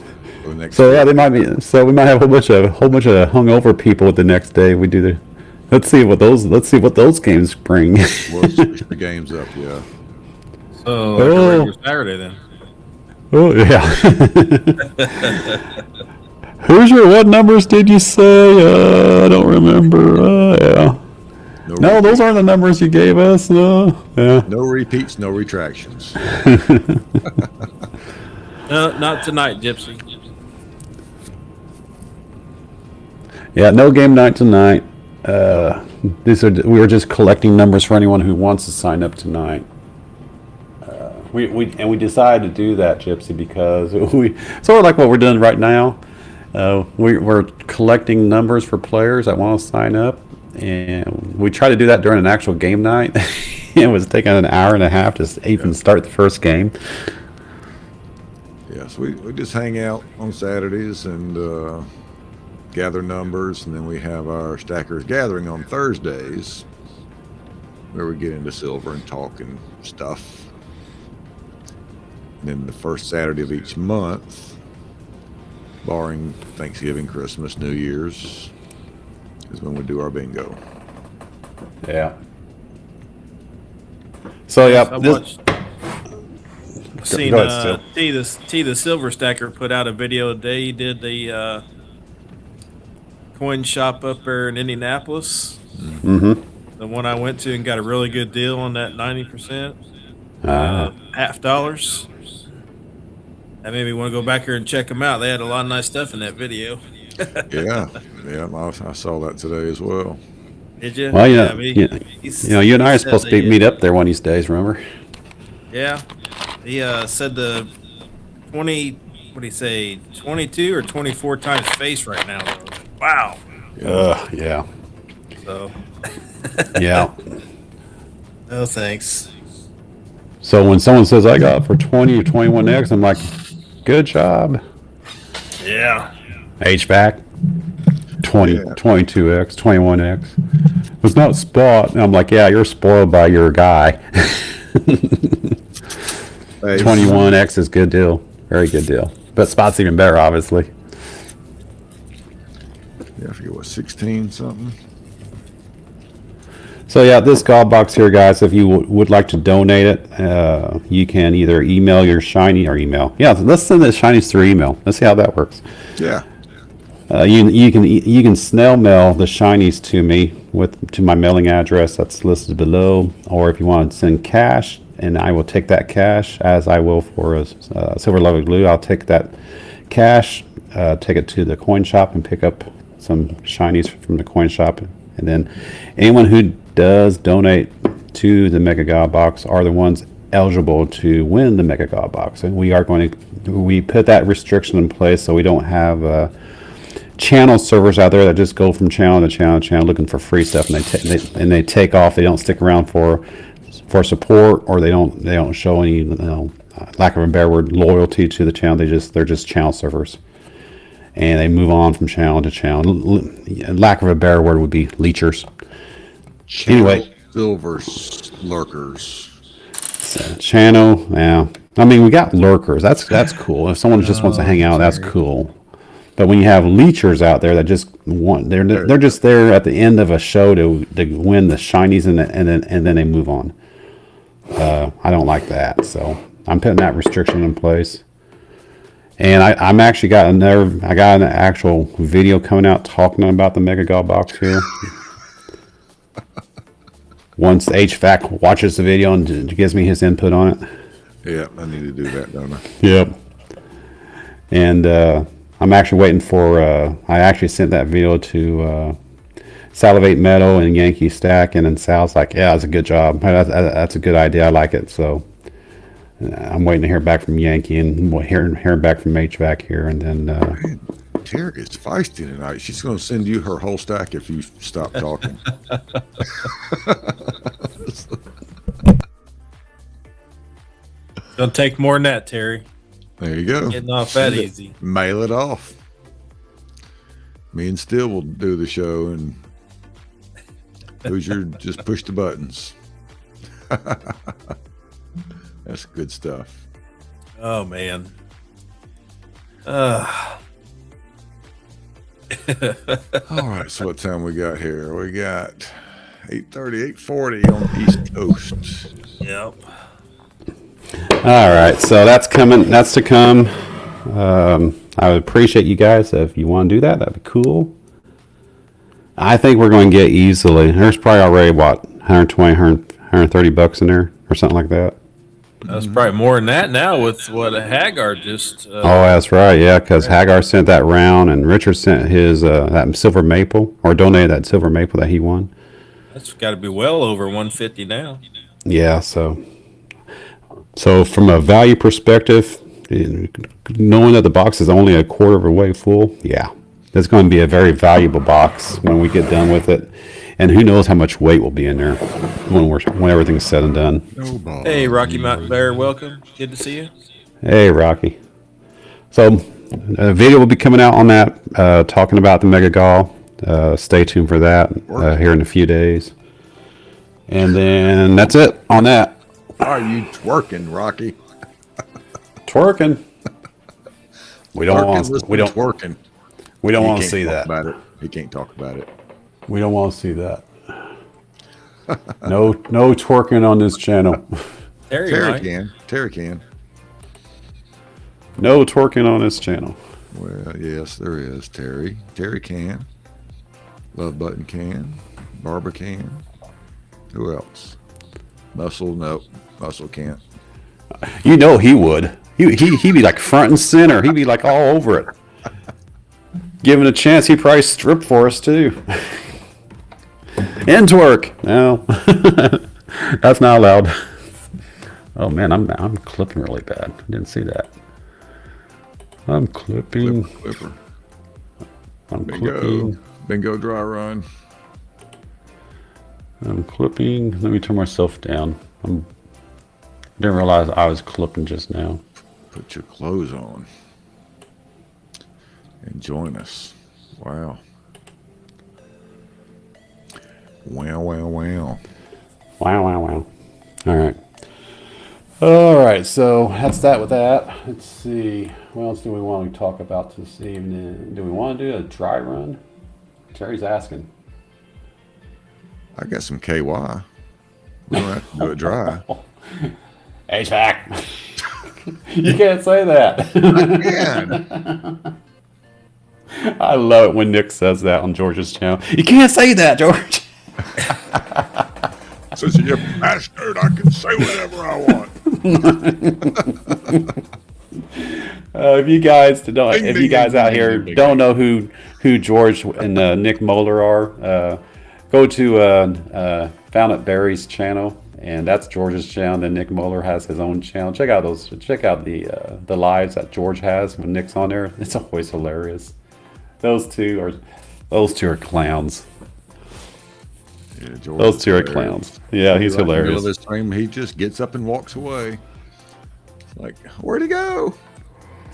Yeah, they might be. So we might have a whole bunch of hungover people the next day. We do the. Let's see what those games bring. We'll switch the games up, yeah. So like a regular Saturday then. Oh yeah. Hoosier, what numbers did you say? I don't remember. Yeah. No, those aren't the numbers you gave us. No. Yeah. No repeats, no retractions. No, not tonight, Gypsy. Yeah, no game night tonight. we were just collecting numbers for anyone who wants to sign up tonight. We decided to do that, Gypsy, because we sort of like what we're doing right now. We're collecting numbers for players that want to sign up, and we try to do that during an actual game night. It was taking an hour and a half to even start the first game. Yes, we just hang out on Saturdays and gather numbers, and then we have our Stackers Gathering on Thursdays, where we get into silver and talk and stuff. And then the first Saturday of each month, barring Thanksgiving, Christmas, New Year's, is when we do our bingo. Yeah. So yeah, Seen T the Silver Stacker put out a video today. He did the coin shop up there in Indianapolis. Mm-hmm. The one I went to and got a really good deal on that 90%. $half. That made me want to go back here and check them out. They had a lot of nice stuff in that video. Yeah, I saw that today as well. Did you? Well, Yeah, you and I are supposed to meet up there one of these days. Remember? Yeah, he said the 20. What did he say? 22 or 24 times face right now. Though. Wow. Yeah. So. Yeah. No thanks. So when someone says I got it for 20 or 21x, I'm like, good job. Yeah. HVAC, 20, 22x, 21x. It's not spot. And I'm like, yeah, you're spoiled by your guy. 21x is good deal. Very good deal. But spot's even better, obviously. Yeah, I forget what, 16 something. So yeah, this God box here, guys, if you would like to donate it, you can either email your shiny or email. Yeah, let's send the shinies through email. Let's see how that works. Yeah. You can snail mail the shinies to me to my mailing address that's listed below, or if you want to send cash, and I will take that cash as I will for a silver level glue. I'll take that cash, take it to the coin shop and pick up some shinies from the coin shop, and then anyone who does donate to the Mega God box are the ones eligible to win the Mega God box, and we put that restriction in place so we don't have channel servers out there that just go from channel to channel to channel looking for free stuff, and they take off. They don't stick around for support, or they don't show any lack of a better word, loyalty to the channel. They're just channel servers, and they move on from channel to channel. Lack of a better word would be leechers. Anyway, Silver lurkers. Channel, yeah. I mean, we got lurkers. That's cool. If someone just wants to hang out, that's cool. But when you have leechers out there that just they're just there at the end of a show to win the shinies and then they move on. I don't like that, so I'm putting that restriction in place. And I'm actually I got an actual video coming out talking about the Mega God box here. Once HVAC watches the video and gives me his input on it. Yeah, I need to do that, don't I? Yep. And I'm actually waiting for. I actually sent that video to Salivate Meadow and Yankee Stack, and then Sal's like, "Yeah, that's a good job. That's a good idea. I like it." So I'm waiting to hear back from Yankee and hearing back from HVAC here, and then. Man, Tara is feisty tonight. She's going to send you her whole stack if you stop talking. Don't take more than that, Terry. There you go. Getting off that easy. Mail it off. Me and Still will do the show, and Hoosier just push the buttons. That's good stuff. Oh man. All right, so what time we got here? We got 8:30, 8:40 on the East Coast. Yep. All right, so that's coming. That's to come. I would appreciate you guys if you want to do that. That'd be cool. I think we're going to get easily. There's probably already what 120, 130 bucks in there or something like that. That's probably more than that now with what Hagar just. Oh, that's right. Yeah, because Hagar sent that round, and Richard sent his that silver maple, or donated that silver maple that he won. That's got to be well over 150 now. Yeah, so from a value perspective, knowing that the box is only a quarter of a way full, yeah, that's going to be a very valuable box when we get done with it. And who knows how much weight will be in there when everything's said and done. No ball. Hey, Rocky Mountain Bear, welcome. Good to see you. Hey, Rocky. So a video will be coming out on that, talking about the Mega Gall. Stay tuned for that here in a few days. And then that's it on that. Are you twerking, Rocky? Twerking. We don't want twerking. We don't He want to can't see talk that. About it. He can't talk about it. We don't want to see that. No twerking on this channel. Terry Terry might. can. No twerking on this channel. Well, yes, there is. Terry can. Love Button can. Barbara can. Who else? Muscle, nope. Muscle can't. You know he would. He'd be like front and center. He'd be like all over it. Given a chance, he'd probably strip for us too. And twerk. No, that's not allowed. Oh man, I'm clipping really bad. I didn't see that. I'm clipping. Clipper. I'm Bingo. clipping. Bingo dry run. I'm clipping. Let me turn myself down. Didn't realize I was clipping just now. Put your clothes on. And join us. Wow. Wow. Wow. All right. All right. So that's that with that. Let's see. What else do we want to talk about this evening? Do we want to do a dry run? Terry's asking. I got some KY. We don't have to do it dry. HVAC. You can't say that. Man. I love it when Nick says that on George's channel. You can't say that, George. Since you're a bastard, I can say whatever I want. If you guys don't, Ding, if ding, you guys ding, out ding, here ding, ding, don't know who George and Nick Moeller are, go to Found It Barry's channel, and that's George's channel. Then Nick Moeller has his own channel. Check out those. Check out the lives that George has when Nick's on there. It's always hilarious. Those two are clowns. Yeah, George Those is two are hilarious. clowns. Yeah, he's Like in the middle hilarious. of his stream, he just gets up and walks away. Like, where'd he go?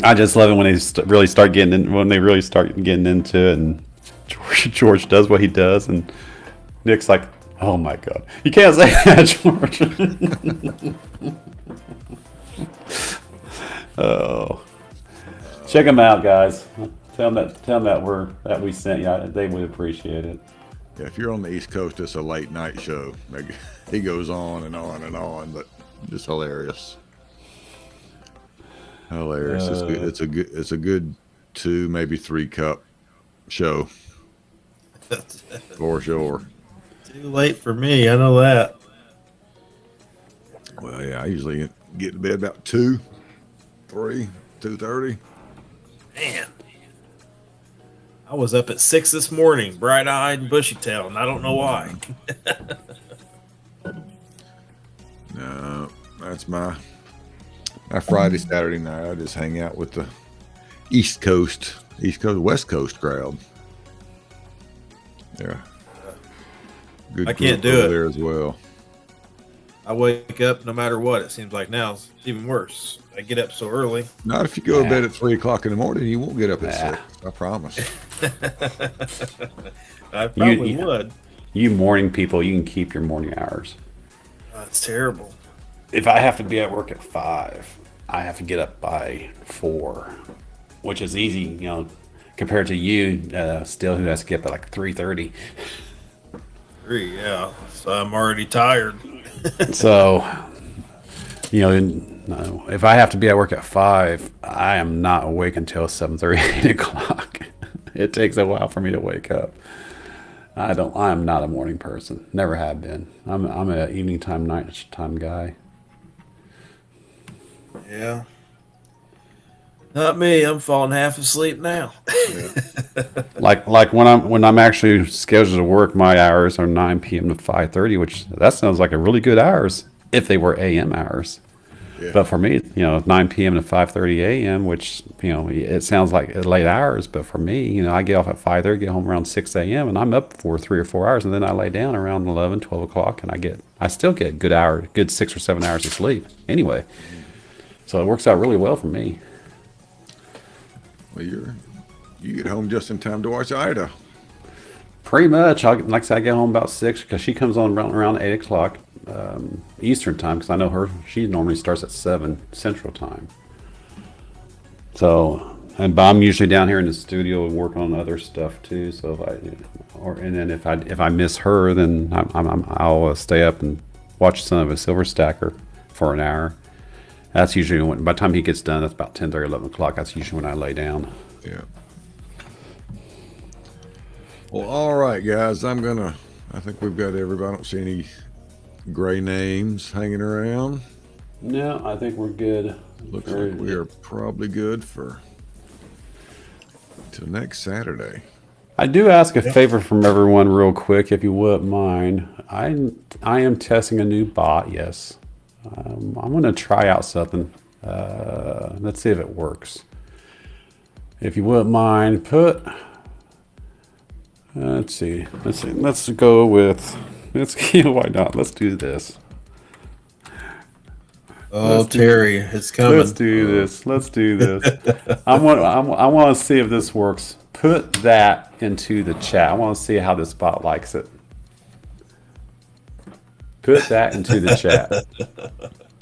I just love it when they really start getting into it, and George does what he does, and Nick's like, "Oh my god, you can't say that, George." Oh, check them out, guys. Tell them that we sent you. They would appreciate it. Yeah, if you're on the East Coast, it's a late night show. Like, he goes on and on and on, but just hilarious. Hilarious. It's a good 2, maybe 3 cup show. For sure. Too late for me. I know that. Well, yeah, I usually get to bed about 2, 3, 2:30. Man. I was up at 6 this morning, bright-eyed and bushy-tailed, and I don't know why. No, that's my Friday, Saturday night. I just hang out with the West Coast crowd. Yeah. Good. I can't group do over it. there as well. I wake up no matter what. It seems like now it's even worse. I get up so early. Not if you go to bed at 3 o'clock in the morning. You won't get up at 6. I promise. I probably You- would. You morning people, you can keep your morning hours. That's terrible. If I have to be at work at 5, I have to get up by 4, which is easy, compared to you, still who has to get up at like 3:30. 3, yeah. So I'm already tired. So, if I have to be at work at 5, I am not awake until 7:30, 8 o'clock. It takes a while for me to wake up. I am not a morning person. Never have been. I'm an evening time, night time guy. Yeah. Not me. I'm falling half asleep now. Like when I'm actually scheduled to work, my hours are 9 p.m. to 5:30, which that sounds like a really good hours if they were AM hours. Yeah. But for me, 9 p.m. to 5:30 a.m., which it sounds like late hours, but for me, I get off at 5:30, get home around 6 a.m., and I'm up for 3 or 4 hours, and then I lay down around 11, 12 o'clock, and I still get good 6 or 7 hours of sleep anyway. So it works out really well for me. Well, you get home just in time to watch Ida. Pretty much. Like I said, I get home about 6 because she comes on around 8 o'clock Eastern time, because I know she normally starts at 7 Central time. So, but I'm usually down here in the studio working on other stuff too. So if I miss her, then I'll stay up and watch some of a Silver Stacker for an hour. That's usually by the time he gets done, that's about 10:30, 11 o'clock. That's usually when I lay down. Yeah. Well, all right, guys. I think we've got everybody. I don't see any gray names hanging around. No, I think we're good. Looks like we are probably good till next Saturday. I do ask a favor from everyone real quick, if you wouldn't mind. I am testing a new bot, yes. I'm going to try out something. Let's see if it works. If you wouldn't mind, let's see. Go with, why not? Let's do this. Oh, Terry, it's coming. Let's do this. I want to see if this works. Put that into the chat. I want to see how this bot likes it. Put that into the chat.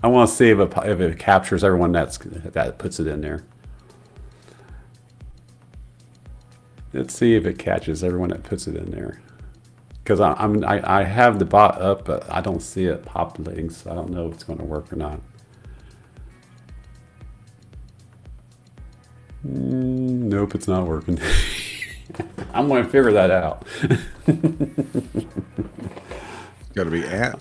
I want to see if it captures everyone that puts it in there. Let's see if it catches everyone that puts it in there. Because I have the bot up, but I don't see it populating, so I don't know if it's going to work or not. Nope, it's not working. I'm going to figure that out. Got to be at.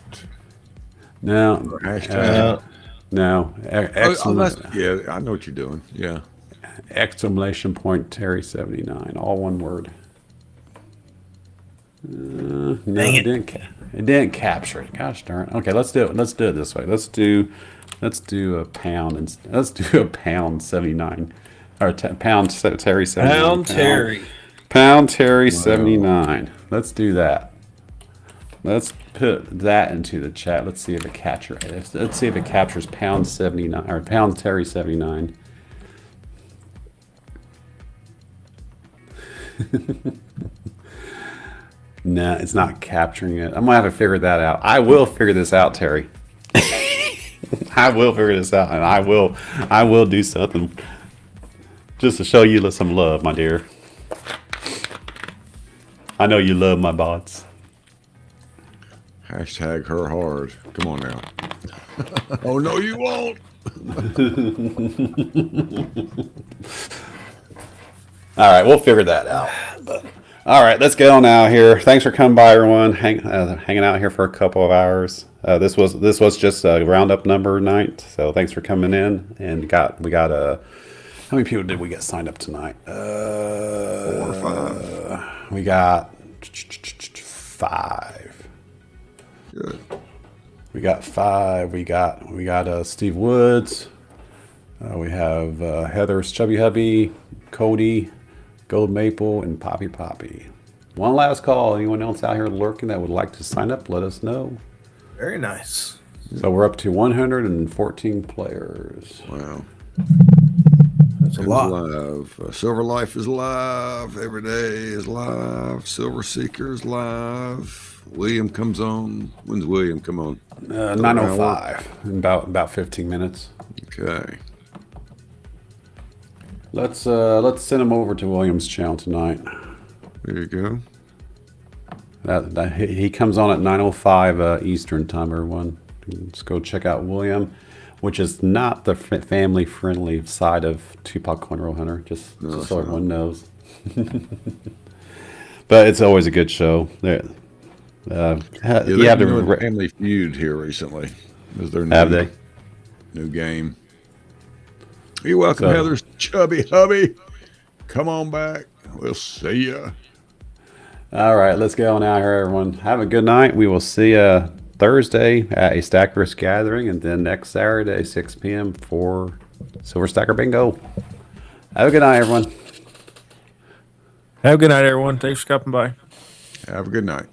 No. Or hashtag. No. Yeah, I know what you're doing. Yeah. Exclamation point Terry 79, all one word. No, it didn't capture it. Gosh darn. Okay, let's do it. Let's do it this way. Let's do a pound and let's do a pound 79 or pound Terry 79. Pound Terry 79. Let's do that. Let's put that into the chat. Let's see if it captures. Let's see if it captures pound 79 or pound Terry 79. Nah, it's not capturing it. I'm gonna have to figure that out. I will figure this out, Terry. I will figure this out, and I will do something just to show you some love, my dear. I know you love my bots. Hashtag her hard. Come on now. Oh no, you won't. All right, we'll figure that out. All right, let's get on out here. Thanks for coming by, everyone. Hanging out here for a couple of hours. This was just a roundup number night. So thanks for coming in. And we got how many people did we get signed up tonight? 4 or 5. We got 5. Good. We got 5. We got Steve Woods. We have Heather's Chubby Hubby, Cody, Gold Maple, and Poppy. One last call. Anyone else out here lurking that would like to sign up, let us know. Very nice. So we're up to 114 players. Wow. That's a lot. Live. Silver Life is live. Every day is live. Silver Seeker is live. William comes on. When's William come on? 9:05 in about 15 minutes. Okay. Let's send him over to William's channel tonight. There you go. He comes on at 9:05 Eastern time, everyone. Let's go check out William, which is not the family-friendly side of Tupac Coin Roll Hunter, just so everyone knows. But it's always a good show. They've been doing Family Feud here recently. Is their have they? New game. You're welcome, So- Heather's chubby hubby. Come on back. We'll see ya. All right, let's go now here, everyone. Have a good night. We will see you Thursday at a Stackers gathering, and then next Saturday, 6 p.m. for Silver Stacker Bingo. Have a good night, everyone. Have a good night, everyone. Thanks for stopping by. Have a good night.